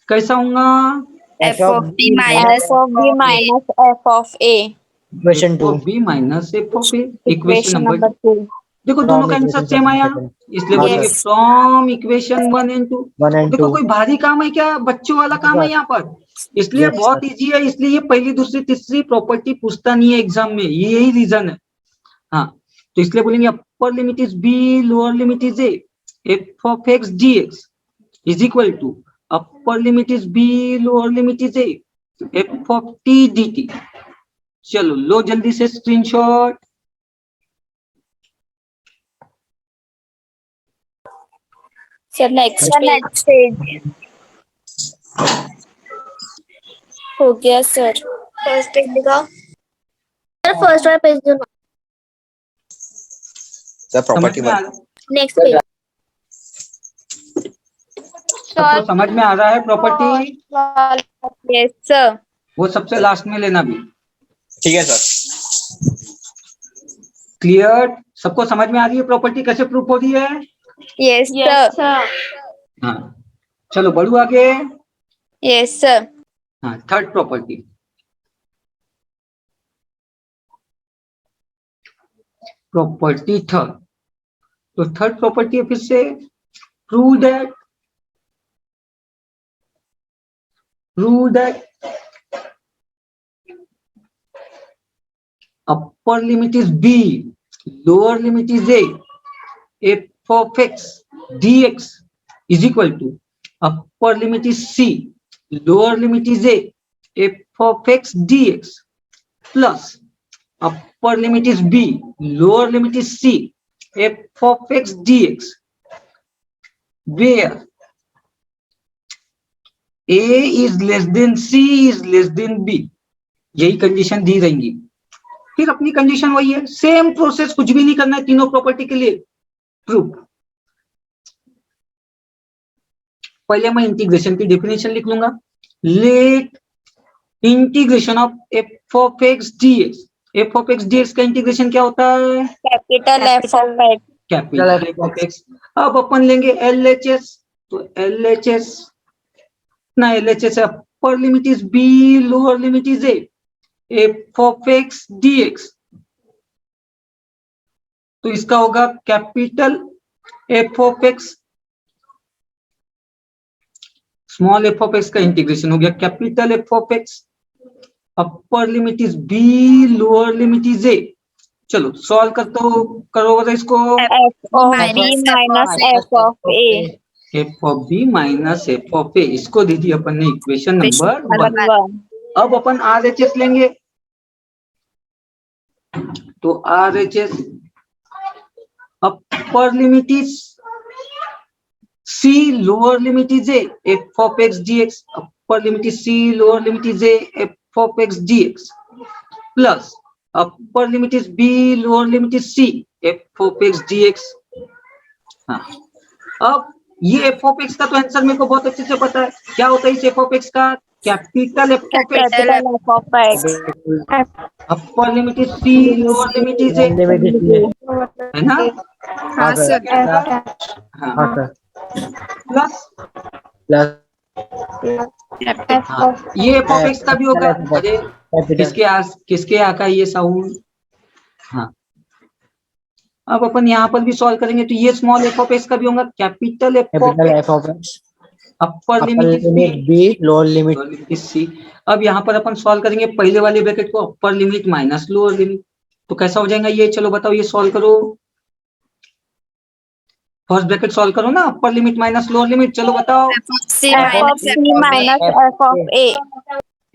कैसा होगा? F of B minus F of B minus F of A. Equation 2। B minus F of A. Equation equation number number 2। देखो दोनों का answer same आया, इसलिए बोलेंगे Yes. From equation 1 and 2। 1 and देखो 2। कोई भारी काम है क्या? बच्चों वाला काम है यहाँ पर, इसलिए Yes, बहुत इजी है। इसलिए ये पहली दूसरी तीसरी प्रॉपर्टी पूछता नहीं है एग्जाम में, यही रीजन है। हाँ, तो इसलिए बोलेंगे upper limit is B, lower limit is A, F of x dx is equal to upper limit is B, lower limit is A, F of T D T. चलो लो जल्दी से स्क्रीनशॉट। Sir next page. हो गया sir. First page दिखाओ sir. First वाला page दो ना। सर प्रॉपर्टी समझ में आ 1। Next page. सबको समझ में आ रहा है प्रॉपर्टी? Yes sir. वो सबसे लास्ट में लेना भी। ठीक है सर। क्लियर? सबको समझ में आ रही है प्रॉपर्टी कैसे प्रूफ हो रही है? Yes, sir. हाँ, चलो बढ़ू आगे। Yes, sir. हाँ, थर्ड प्रॉपर्टी। प्रॉपर्टी थर्ड, तो थर्ड प्रॉपर्टी है फिर से prove that upper limit is b, lower limit is a, f of x dx is equal to upper limit is c, lower limit is a, f of x dx plus upper limit is b, lower limit is c, f of x dx, where a is less than c is less than b। यही condition दी रहेंगी। फिर अपनी condition वही है, same process, कुछ भी नहीं करना है तीनों प्रॉपर्टी के लिए प्रूफ। पहले मैं इंटीग्रेशन की डेफिनेशन लिख लूंगा। Let integration of F of x DX, F of x dx का इंटीग्रेशन क्या होता है? Capital F of X. Capital F of X. अब अपन लेंगे एल एच एस, तो एल एच एस ना, L H S upper limit is B, lower limit is A, F of x dx, तो इसका होगा capital F of X, small F of x का integration हो गया capital F of x, upper limit is B, lower limit is A. चलो solve करो बता इसको। F of B minus F of A. F of B minus F of a, इसको दे दिया अपन ने इक्वेशन नंबर 1। 1. अब अपन आर एच एस लेंगे, तो R H S upper limit is c, lower limit is a, f of x dx, upper limit is c, lower limit is a, f of x dx, plus upper limit is b, lower limit is c, f of x dx। हाँ, अब ये f of x का तो answer मेरे को बहुत अच्छे से पता है, क्या होता है इस f of x का? Capital f of x, Capital F of X. Upper limit is c, lower limit is a, है ना? हाँ sir. हाँ, प्लस हाँ, ये f of x का भी होगा। अरे किसके आका ये साउंड? हाँ, अब अपन यहाँ पर भी सॉल्व करेंगे, तो ये स्मॉल एफ ऑफ एक्स का भी होगा capital F of x, upper limit B, lower limit is C. अब यहाँ पर अपन सॉल्व करेंगे पहले वाले ब्रैकेट को, अपर लिमिट माइनस लोअर लिमिट, तो कैसा हो जाएगा ये? चलो बताओ, ये सॉल्व करो, फर्स्ट ब्रैकेट सॉल्व करो ना, upper limit minus lower limit, चलो बताओ। C minus F of A.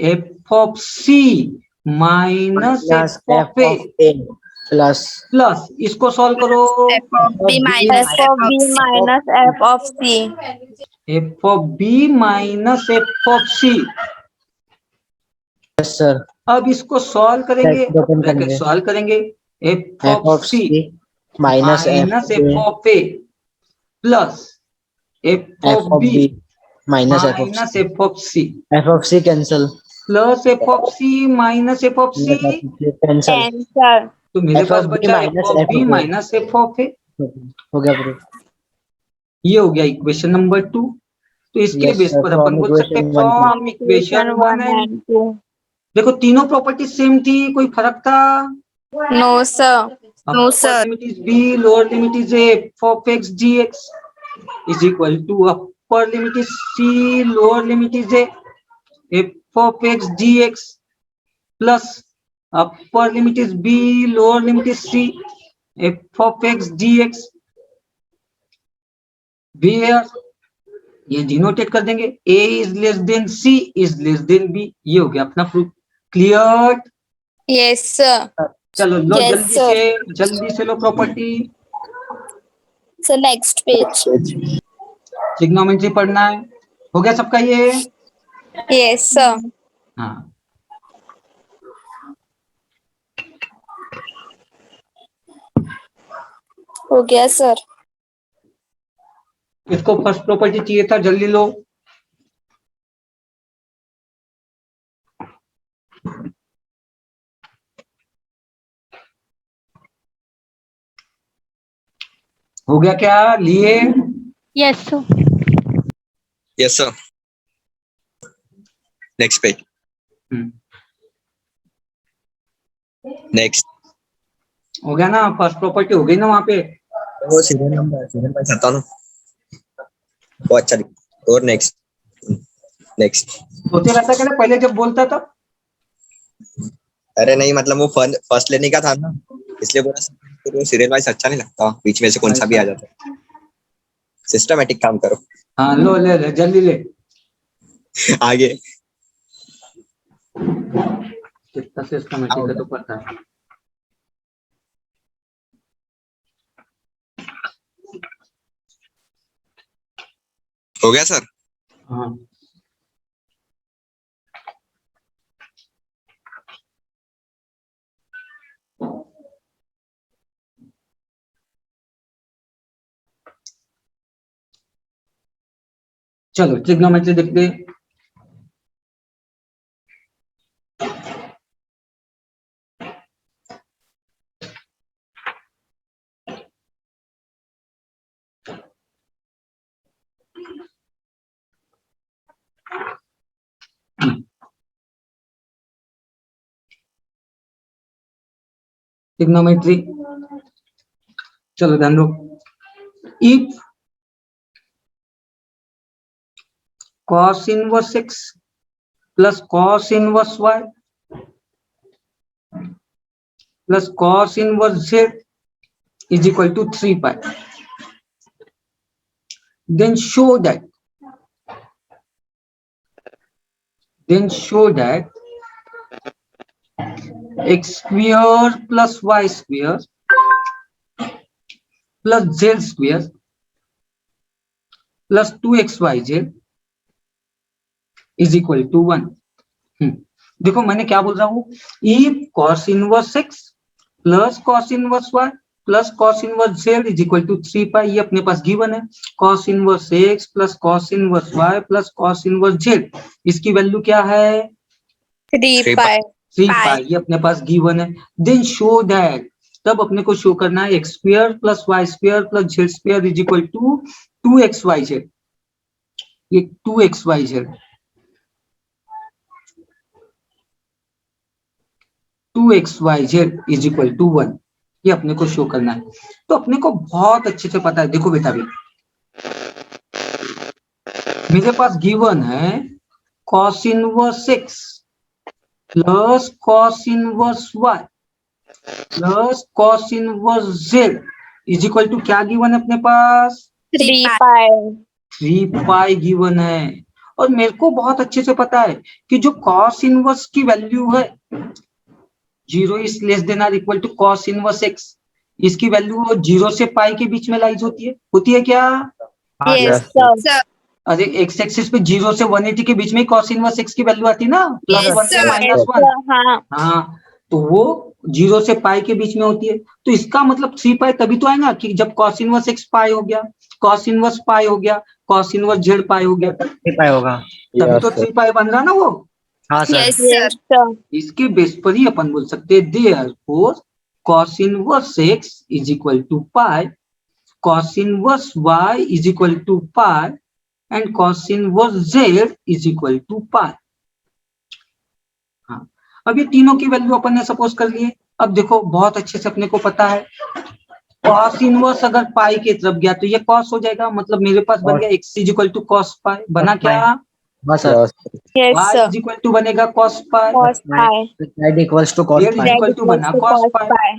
F of C minus F of A plus इसको सॉल्व करो, F of B minus F of C. F of B minus F of C. Sir अब इसको solve करेंगे, bracket solve करेंगे, F of C minus F of A plus F of B minus F of C cancel, plus F of C minus F of C cancel, Answer. तो मेरे पास बचा F of B F minus F of a. हो गया proof. ये हो गया equation number 2। तो इसके Yes, बेस sir, पर अपन from बोल सकते हैं equation one. From equation 1 and and 2. देखो तीनों प्रॉपर्टी सेम थी, कोई फर्क था? No sir. No sir. Limit is B, lower limit is F of x dx is equal to upper limit is C, lower limit is F of x DX plus upper limit is B, lower limit is C, F of x DX, where ये denotate कर देंगे, a इज less than c इज less than b। ये हो गया अपना proof. Clear? Yes sir. चलो लो Yes, जल्दी से लो property. So next page. Trigonometry पढ़ना है, हो गया सबका ये? Yes sir. हाँ, हो गया sir. इसको फर्स्ट प्रॉपर्टी चाहिए था, जल्दी लो। हो गया क्या लिए? Yes, sir. Yes, sir. Next page. Next. हो गया ना, फर्स्ट प्रॉपर्टी हो गई ना वहां पे। वो सीरियल नंबर आता ना वो अच्छा लिखा। और नेक्स्ट सोते रहता क्या पहले जब बोलता था? अरे नहीं मतलब वो फर्स्ट लेने का था ना, इसलिए बोला वो सीरियल वाइज अच्छा नहीं लगता, बीच में से कौन सा भी आ जाता है। सिस्टमैटिक काम करो। हाँ लो ले जल्दी ले। आगे कितना सिस्टमैटिक है तो पता है। हो गया सर? हाँ चलो ट्रिग्नोमेट्री देखते हैं। ट्रिग्नोमेट्री चलो ध्यान दो। If cos inverse x plus cos inverse y plus cos inverse z is equal to 3 pi, then show that x square plus y square plus z square plus 2xyz is equal to 1। देखो मैंने क्या बोल रहा हूँ, if cos inverse x plus cos inverse y plus cos inverse z is equal to 3 pi, ये अपने पास given है। cos inverse x plus cos inverse y plus cos inverse z, इसकी वैल्यू क्या है? 3 pi। 3 pi, ये अपने पास गिवन है। देन शो दैट, तब अपने को शो करना है X square plus Y square plus Z square is equal to 2xyz। ये 2xyz 2xyz is equal to 1, ये अपने को शो करना है। तो अपने को बहुत अच्छे से पता है। देखो बेटा भी मेरे पास गिवन है cos inverse x plus cos inverse y plus cos inverse z is equal to क्या गिवन है अपने पास? 3 pi। 3 पाई गिवन है। और मेरे को बहुत अच्छे से पता है कि जो cos इनवर्स की वैल्यू है 0 is less than or equal to cos inverse x, इसकी वैल्यू 0 से पाई के बीच में लाइज होती है क्या? Yes, sir। अरे एक्स एक्सिस पे 0 से 180 के बीच में cos इनवर्स x की वैल्यू आती है ना, Yes, +1 से sir। -1। हाँ। हाँ तो वो 0 से पाई के बीच में होती है। तो इसका मतलब 3 पाई तभी तो आएगा कि जब cos इनवर्स x पाई हो गया, cos इनवर्स पाई हो गया, cos इनवर्स z पाई हो गया, 3 पाई होगा। तभी तो 3 पाई बन रहा ना वो। हाँ सर। Yes, sir। इसके बेस पर ही अपन बोल सकते हैं therefore cos inverse x is equal to pi, cos inverse y is equal to pi and cos inverse z is equal to pi. हाँ अब ये तीनों की वैल्यू अपन ने सपोज कर लिए। अब देखो बहुत अच्छे से अपने को पता है cos इनवर्स अगर पाई की तरफ गया तो ये cos हो जाएगा, मतलब मेरे पास बन गया x is equal to cos pi. बना क्या? हाँ sir. Yes, y sir। Is equal to बनेगा cos pi, Cos pi। Z equals to cos z pi. Is equal to बना cos पाई।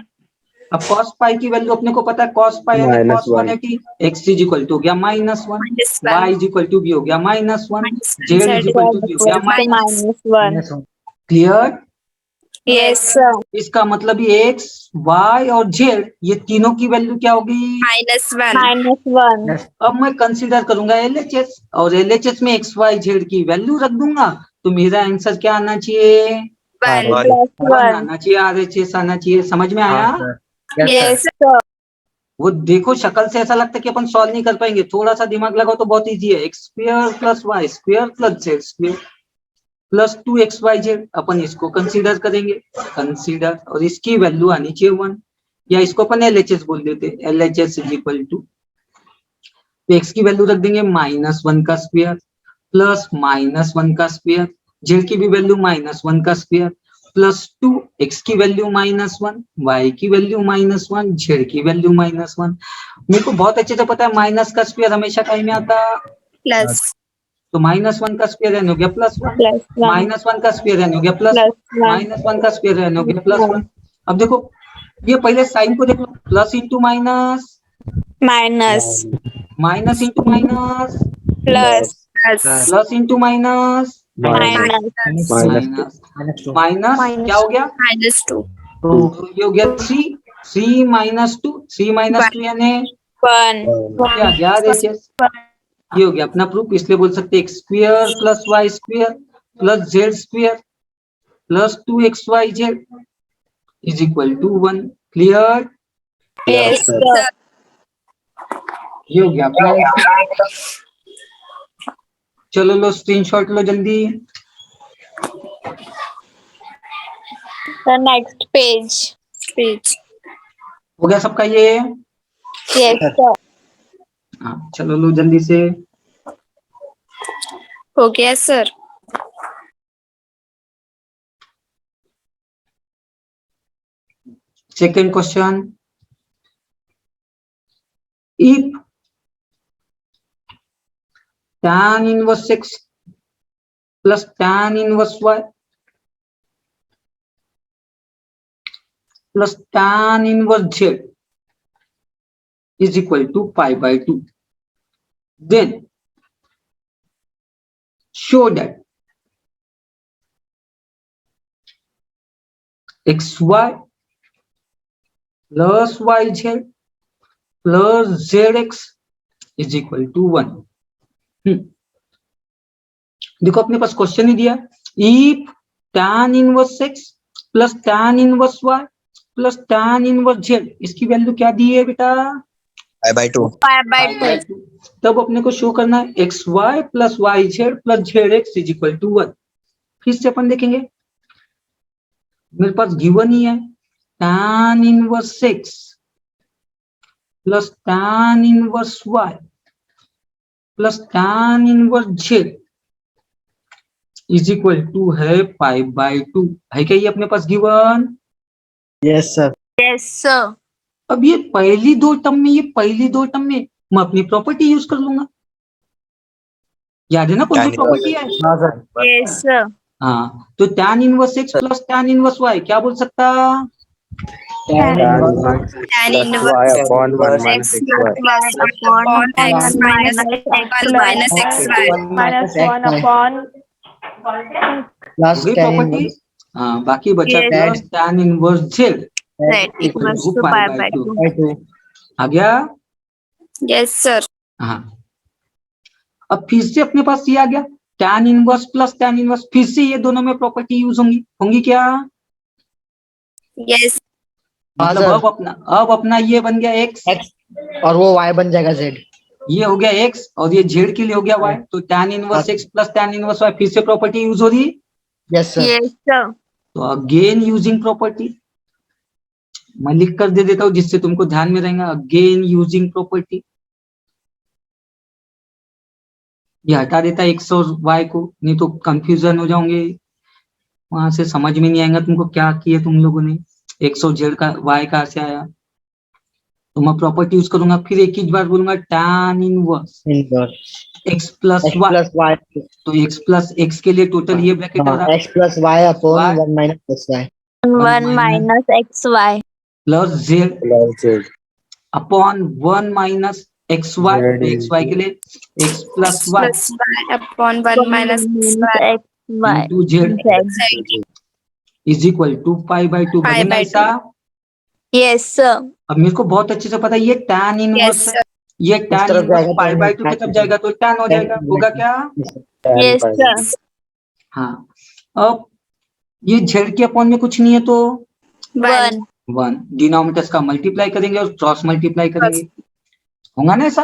अब cos पाई की वैल्यू अपने को पता है, cos पाई है cos 180, x is equal to हो गया -1, y इज इक्वल टू भी हो गया -1, z इज इक्वल टू भी हो गया -1। -1। क्लियर? Yes, sir। इसका मतलब ये x, y और z ये तीनों की वैल्यू क्या होगी? -1। अब मैं कंसीडर करूंगा LHS और LHS में x, y, z की वैल्यू रख दूंगा तो मेरा आंसर क्या आना चाहिए? 1 One। + 1। आना चाहिए, RHS आना चाहिए। समझ में आया? हाँ sir. Yes, sir। Yes, sir। वो देखो शक्ल से ऐसा लगता है कि अपन सॉल्व नहीं कर पाएंगे, थोड़ा सा दिमाग लगाओ तो बहुत इजी है। X square plus Y square plus Z square plus 2xyz, अपन इसको कंसीडर करेंगे, कंसीडर, और इसकी वैल्यू आनी चाहिए 1, या इसको अपन LHS बोल देते, LHS इज इक्वल टू तो x की वैल्यू रख देंगे -1 का स्क्वायर प्लस -1 का स्क्वायर, z की भी वैल्यू -1 का स्क्वायर प्लस 2, x की वैल्यू -1, y की वैल्यू -1, z की वैल्यू -1। मेरे को बहुत अच्छे से पता है माइनस का स्क्वायर हमेशा कहीं में आता, प्लस तो -1 का स्क्वायर हो गया +1, -1 का स्क्वायर हो गया +1, -1 का स्क्वायर हो गया +1। अब देखो ये पहले साइन को देखो, plus into minus, minus minus into minus, plus plus into minus, minus minus -2 minus क्या हो गया, -2 तो ये हो गया 3 -2, 3 -2 यानी 1 क्या गया एचएस। ये हो गया अपना प्रूफ, इसलिए बोल सकते x square plus y square plus z square plus 2xyz is equal to 1। Clear? Yes ये हो गया अपना। चलो लो स्क्रीनशॉट लो जल्दी। द नेक्स्ट पेज हो गया सबका ये? यस सर हाँ चलो लो जल्दी से। हो गया sir. Second question, if tan inverse x plus tan inverse y plus tan inverse z is equal to pi/2, then show that xy plus yz plus zx is equal to 1। देखो अपने पास question ही दिया, if tan inverse x plus tan inverse y plus tan inverse z, इसकी value क्या दी है बेटा? pi/2 pi/2 तब अपने को शो करना है xy plus yz plus zx is equal to 1। फिर से अपन देखेंगे, मेरे पास गिवन ही है tan inverse x plus tan inverse y plus tan inverse z is equal to है pi/2, है क्या ये अपने पास given? Yes sir yes sir अब ये पहली दो टर्म में मैं अपनी प्रॉपर्टी यूज कर लूंगा। याद है ना कौन सी Tan प्रॉपर्टी है? हाँ सर यस सर हाँ, तो tan inverse x plus tan inverse y क्या बोल सकता? tan y inverse upon 1 x minus xy plus upon x minus xy minus 1 upon plus हो गई tan प्रॉपर्टी। हाँ, बाकी बचा Yes. Plus tan inverse z z equals to pi/2 /2 आ गया। yes sir हाँ, अब फिर से अपने पास ये आ गया tan inverse plus tan inverse, फिर से ये दोनों में प्रॉपर्टी यूज होंगी क्या? yes मतलब हाँ, अब अपना ये बन गया x, x और वो y बन जाएगा z। ये हो गया x और ये z के लिए हो गया y, तो tan inverse x plus tan inverse y फिर से प्रॉपर्टी यूज हो रही। यस सर यस सर तो अगेन यूजिंग प्रॉपर्टी, मैं लिख कर दे देता हूँ जिससे तुमको ध्यान में रहेगा। अगेन यूजिंग प्रॉपर्टी, ये हटा देता है x और y को, नहीं तो कंफ्यूजन हो जाओगे, वहां से समझ में नहीं आएगा तुमको क्या किए तुम लोगों ने, x और z का y कहाँ से आया। तो मैं प्रॉपर्टी यूज करूंगा, फिर एक ही बार बोलूंगा tan inverse inverse x plus x y, plus y तो x प्लस x के लिए टोटल ये ब्रैकेट आ रहा x plus y upon 1 minus xy 1 minus xy plus z plus z upon 1 minus xy, तो xy के लिए x plus y plus y upon 1 minus xy xy into z is equal to pi/2 बनेगा ऐसा। Yes sir अब मेरे को बहुत अच्छे से पता है ये tan yes इनवर्स है, sir ये tan तरफ इनवर्स जाएगा, pi/2 की तरफ जाएगा तो tan हो जाएगा, होगा क्या? tan यस pi सर हाँ, अब ये z के अपॉन में कुछ नहीं है तो 1 1, डिनोमिनेटर्स का मल्टीप्लाई करेंगे और क्रॉस मल्टीप्लाई करेंगे, होगा ना ऐसा?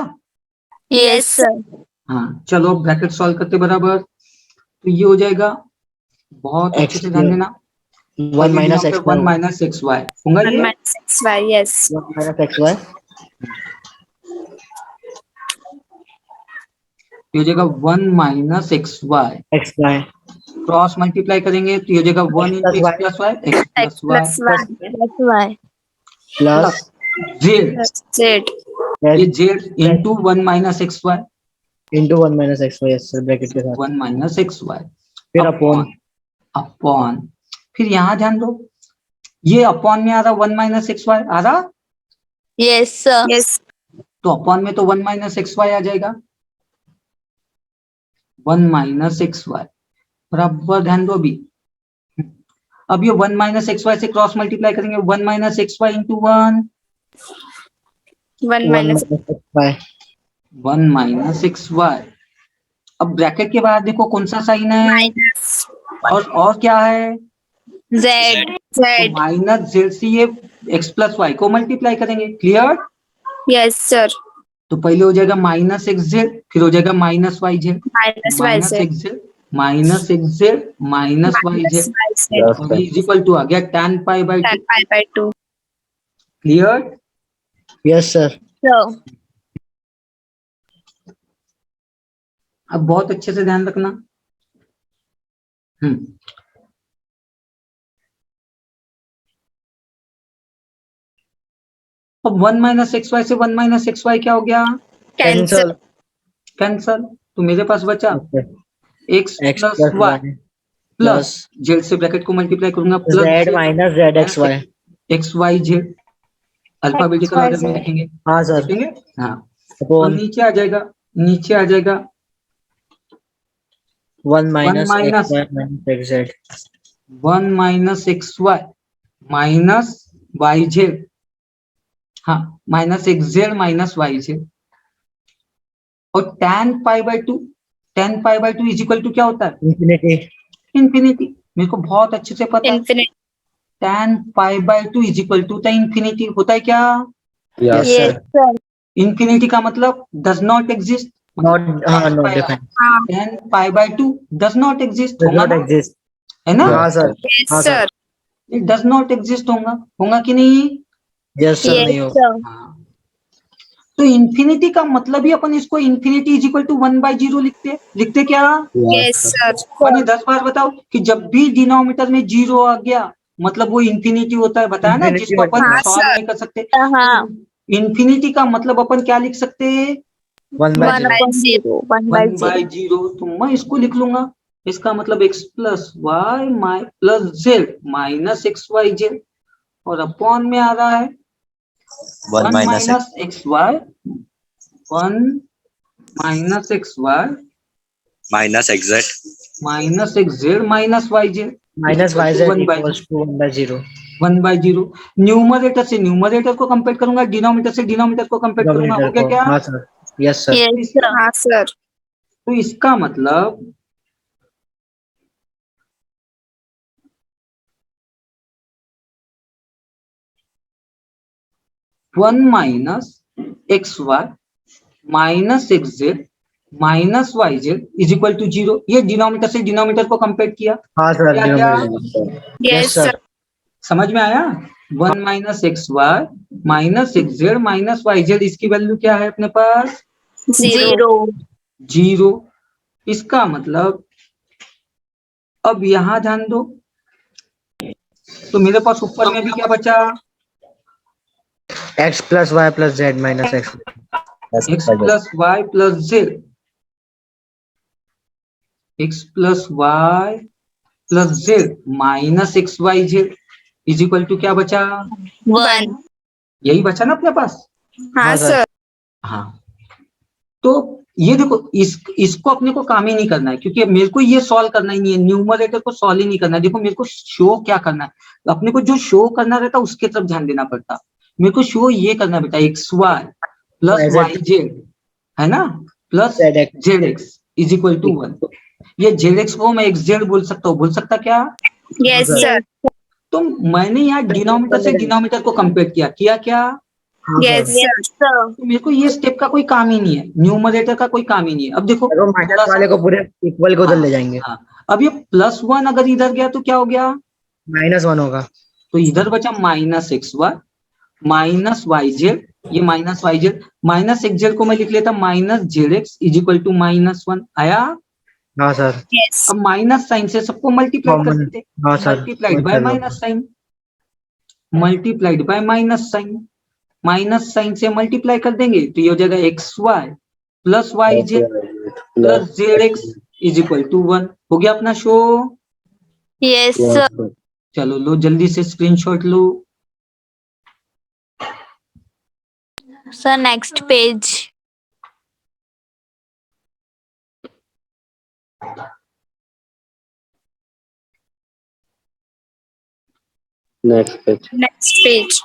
यस सर हाँ चलो ब्रैकेट सॉल्व करते बराबर, तो ये हो जाएगा, बहुत अच्छे से ध्यान देना, 1 माइनस x 1 माइनस xy होगा 1 ये। minus xy yes 1 minus xy ये हो जाएगा 1 minus x y, x y cross multiply करेंगे तो ये हो जाएगा 1 into x plus y, x X plus y plus y y plus z, plus z ये z into 1 minus x y, into 1 minus x y, yes sir, bracket के साथ, 1 minus x y फिर upon, upon, फिर यहाँ ध्यान दो, ये upon में आ रहा 1 माइनस एक्स वाई आ रहा, yes sir yes तो अपॉन में तो 1 माइनस एक्स वाई आ जाएगा, 1 माइनस एक्स वाई, बराबर ध्यान दो अभी। अब ये 1 माइनस एक्स वाई से क्रॉस मल्टीप्लाई करेंगे, 1 minus x y into 1, 1 1 minus minus x y, 1 minus x y. अब ब्रैकेट के बाद देखो कौन सा साइन है, minus और क्या है, z तो z माइनस जेड से ये एक्स प्लस वाई को मल्टीप्लाई करेंगे, क्लियर। yes sir तो पहले हो जाएगा माइनस एक्स जेड, फिर हो जाएगा minus y z, minus y minus z x z minus x z minus y minus z, y z और इज इक्वल टू आ गया tan pi by 2, tan pi by 2 clear. Yes sir, sir अब बहुत अच्छे से ध्यान रखना। अब 1 माइनस एक्स वाई से 1 माइनस एक्स वाई क्या हो गया, cancel कैंसल, तो मेरे पास बचा x x plus plus y y plus z से ब्रैकेट को मल्टीप्लाई करूंगा plus z minus z x y, x y z, alphabetical XYZ order में लिखेंगे, हाँ सर, लिखेंगे हाँ, और अपॉन नीचे आ जाएगा 1 minus minus- x y minus x z, 1 minus x y minus y z, हाँ minus x z minus y z, और tan pi by 2, tan pi by 2 is equal to क्या होता है, इंफिनिटी, इंफिनिटी, मेरे को बहुत अच्छे से पता है, infinite tan pi by 2 is equal to होता है इंफिनिटी, होता है क्या, Yes, yes yes sir, sir infinity का मतलब डज नॉट एग्जिस्ट, नॉट, हाँ not defined, tan pi by 2 does not exist, does होगा नॉट ना, एग्जिस्ट, है ना, हाँ सर, yes हाँ sir ये डज नॉट एग्जिस्ट होगा, होगा कि नहीं, यस सर, yes नहीं होगा, sir हाँ। तो इंफिनिटी का मतलब ही अपन इसको इंफिनिटी इज इक्वल टू 1/0 लिखते क्या, yes sir मैंने 10 बार बताओ कि जब भी डिनोमिनेटर में 0 आ गया मतलब वो इंफिनिटी होता है, बताया ना, Infinity जिसको अपन होता है। सॉल्व हाँ, नहीं कर सकते। हाँ इंफिनिटी का मतलब अपन क्या लिख सकते हैं, 1 बाय 0, 1 by 0 1/0, तो मैं इसको लिख लूंगा, इसका मतलब x plus y plus z minus x y z, और अपॉन में आ रहा है 1 minus minus x y, 1 minus x y minus x minus x z minus y z minus y z 1/0, equals to 1 by 0, 1/0। Numerator से numerator को compare करूंगा, denominator से denominator को कंपेयर करूंगा, हो डिनोमिनेटर गया को, क्या, हाँ sir, yes sir, yes sir हाँ sir तो इसका मतलब one minus x y minus x z minus y z is equal to 0, ये डिनोमिनेटर से डिनोमिनेटर को कंपेयर किया, हाँ सर, क्या क्या denominator, yes yes sir, sir समझ में आया, 1 minus x y minus x z minus y z, इसकी वैल्यू क्या है अपने पास, 0 0, इसका मतलब अब यहां ध्यान दो, तो मेरे पास ऊपर में भी क्या बचा, x plus y plus z minus x, x plus y plus z, x plus y plus z minus x y z is equal to क्या बचा, 1 यही बचा ना अपने पास, हाँ हाँ, sir. sir हाँ। तो ये देखो इसको अपने को काम ही नहीं करना है, क्योंकि मेरे को ये सॉल्व करना ही नहीं है, न्यूमरेटर को सॉल्व ही नहीं करना है, देखो मेरे को शो क्या करना है, अपने को जो शो करना रहता है उसके तरफ ध्यान देना पड़ता, मेरे को शो ये करना बेटा x y plus y z है ना plus z x is equal to 1, ये जेड एक्स को मैं एक्स जेड बोल सकता हूँ, बोल सकता क्या, yes sir तो मैंने यहाँ डिनोमिनेटर से डिनोमिनेटर को कंपेयर किया क्या, yes sir sir तो मेरे को ये स्टेप का कोई काम ही नहीं है, न्यूमरेटर का कोई काम ही नहीं है। अब देखो माइनस वाले को पूरे इक्वल को उधर ले जाएंगे, हाँ, अब ये +1 अगर इधर गया तो क्या हो गया, -1 होगा, तो इधर बचा minus x y minus y z ये minus y z, minus x z को मैं लिख लेता minus z x is equal to -1 आया। हाँ सर। Yes. अब माइनस साइन से सबको मल्टीप्लाई कर कॉमन। देते, हाँ सर। Multiplied by minus sign, multiplied by minus sign से मल्टीप्लाई कर देंगे तो ये हो जाएगा x y plus y z plus z x is equal to 1। हो गया अपना शो। Yes, sir. चलो लो जल्दी से स्क्रीनशॉट लो। Sir, next page. Next page. Next page.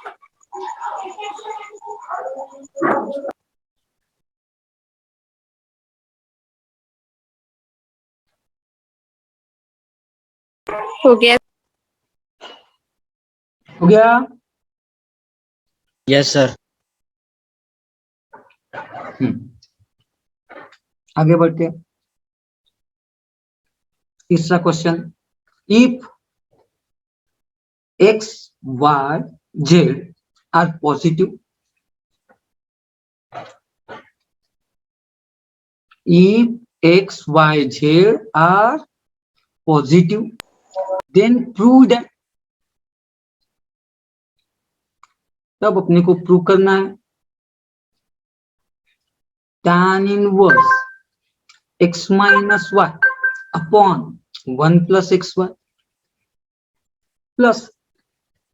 हो गया। हो गया। Yes sir. आगे बढ़ते हैं। तीसरा question, if x y z are positive, if x y z are positive then prove that, तब अपने को प्रूव करना है tan inverse x minus y upon 1 plus x y plus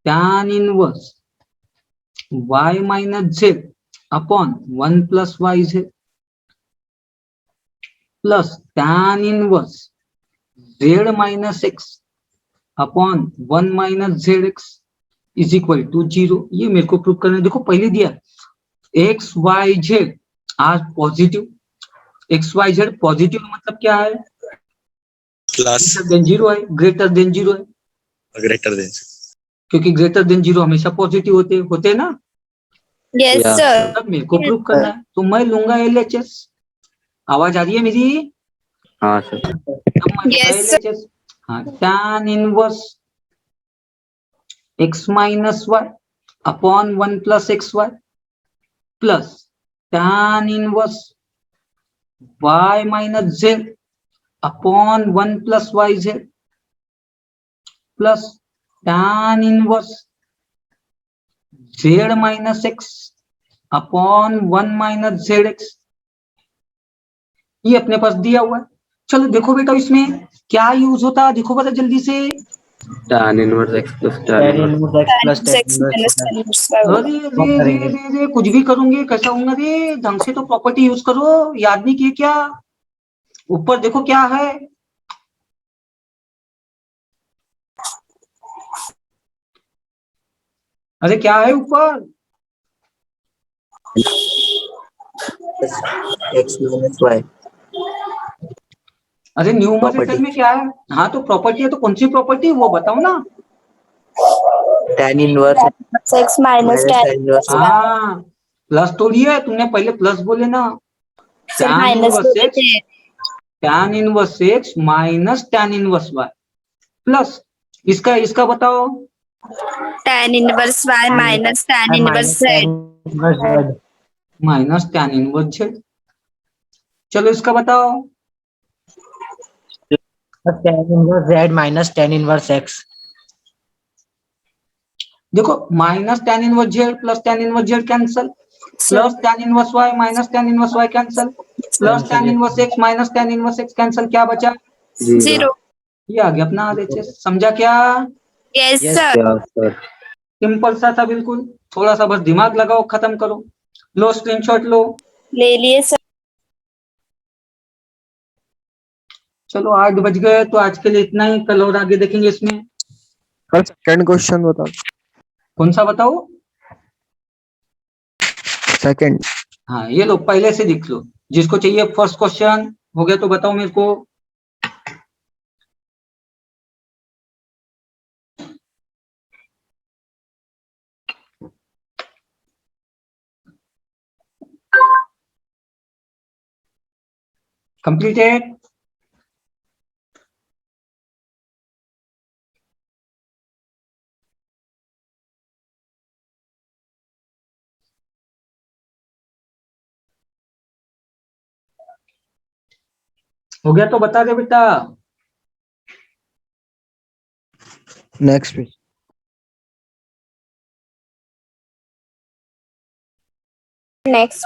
tan inverse y minus z upon 1 plus y z plus tan inverse z minus x upon 1 minus z x is equal to 0। ये मेरे को prove करना है। देखो पहले दिया x y z are positive, x y z positive मतलब क्या है, प्लस ग्रेटर देन 0 है, ग्रेटर देन 0 है, ग्रेटर देन। क्योंकि ग्रेटर देन 0 हमेशा पॉजिटिव होते हैं ना। Yes, Yeah, sir. तब मेरे को प्रूव करना है तो मैं लूंगा LHS। आवाज आ रही है मेरी? हाँ सर। तब मैं लूंगा Yes, sir. LHS। हाँ, tan inverse x minus y upon 1 plus x y plus tan inverse y minus z upon 1 plus y z plus tan inverse z minus x upon 1 minus z x, ये अपने पास दिया हुआ है। चलो देखो बेटा इसमें क्या यूज होता है, देखो बता जल्दी से। tan inverse x plus tan tan inverse inverse x plus tan X minus inverse tan inverse y होगा। अरे कॉमन रे रे करेंगे। रे रे कुछ भी करूंगे कैसा होगा रे, ढंग से तो प्रॉपर्टी यूज करो, याद नहीं किए क्या? ऊपर देखो क्या है, अरे क्या है ऊपर? x minus y अरे न्यूमरेटर property में क्या है? हाँ तो प्रॉपर्टी है तो कौन सी प्रॉपर्टी वो बताओ ना। tan inverse X minus minus tan tan inverse y हाँ प्लस तो लिया है तुमने, पहले प्लस बोले ना। Sir, tan minus इनवर्स बोले एक्स, थे। tan inverse x minus tan inverse y plus इसका इसका बताओ, Tan inverse y minus tan inverse minus tan z. Inverse z minus tan inverse z. चलो इसका बताओ, plus tan inverse z minus tan inverse x। देखो minus tan inverse z plus tan inverse z cancel, Sir, plus tan inverse y minus tan inverse y cancel, plus tan inverse x minus tan inverse x cancel, क्या बचा? 0. ये आ गया अपना RHS। समझा क्या? Yes, Yes, sir. yeah sir simple सा था बिल्कुल, थोड़ा सा बस दिमाग लगाओ, खत्म करो। लो स्क्रीनशॉट लो। ले लिए sir. चलो 8 बज गए तो आज के लिए इतना ही, कल और आगे देखेंगे इसमें। सर सेकंड क्वेश्चन बताओ। कौन सा बताओ? सेकंड हाँ ये लो पहले से लिख लो, जिसको चाहिए फर्स्ट क्वेश्चन हो गया तो बताओ मेरे को। कंप्लीटेड। हो गया तो बता दे बेटा। Next page. Next.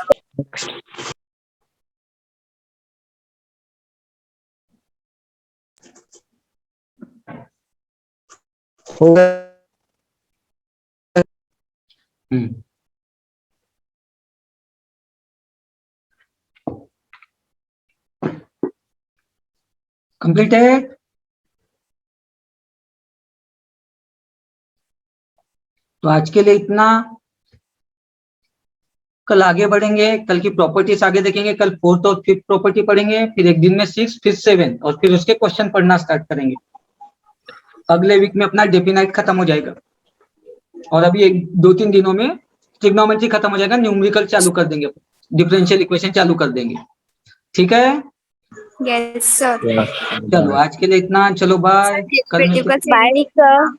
हो गया। हम्म कंप्लीटेड। तो आज के लिए इतना। कल आगे बढ़ेंगे, कल की प्रॉपर्टीज आगे देखेंगे, कल फोर्थ और फिफ्थ प्रॉपर्टी पढ़ेंगे, फिर एक दिन में 6 फिर 7 और फिर उसके क्वेश्चन पढ़ना स्टार्ट करेंगे। अगले वीक में अपना डेफिनाइट खत्म हो जाएगा और अभी 1-2-3 दिनों में ट्रिग्नोमेट्री खत्म हो जाएगा, न्यूमेरिकल चालू कर देंगे, डिफरेंशियल इक्वेशन चालू कर देंगे। ठीक है, Yes, sir. चलो आज के लिए इतना, चलो बाय। कल डेरिवेटिव मिलते। का Bye, सेंड sir.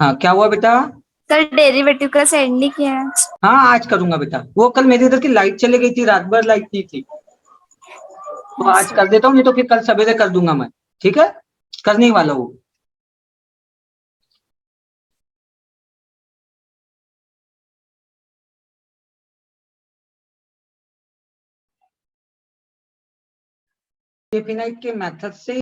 हाँ क्या हुआ बेटा? सर डेरिवेटिव का सेंड नहीं किया है। हाँ आज करूंगा बेटा, वो कल मेरी इधर की लाइट चली गई थी, रात भर लाइट नहीं थी, तो आज कर देता हूँ, नहीं तो फिर कल सवेरे कर दूंगा मैं। ठीक है, करने ही वाला हूँ। डेफिनाइट के मेथड से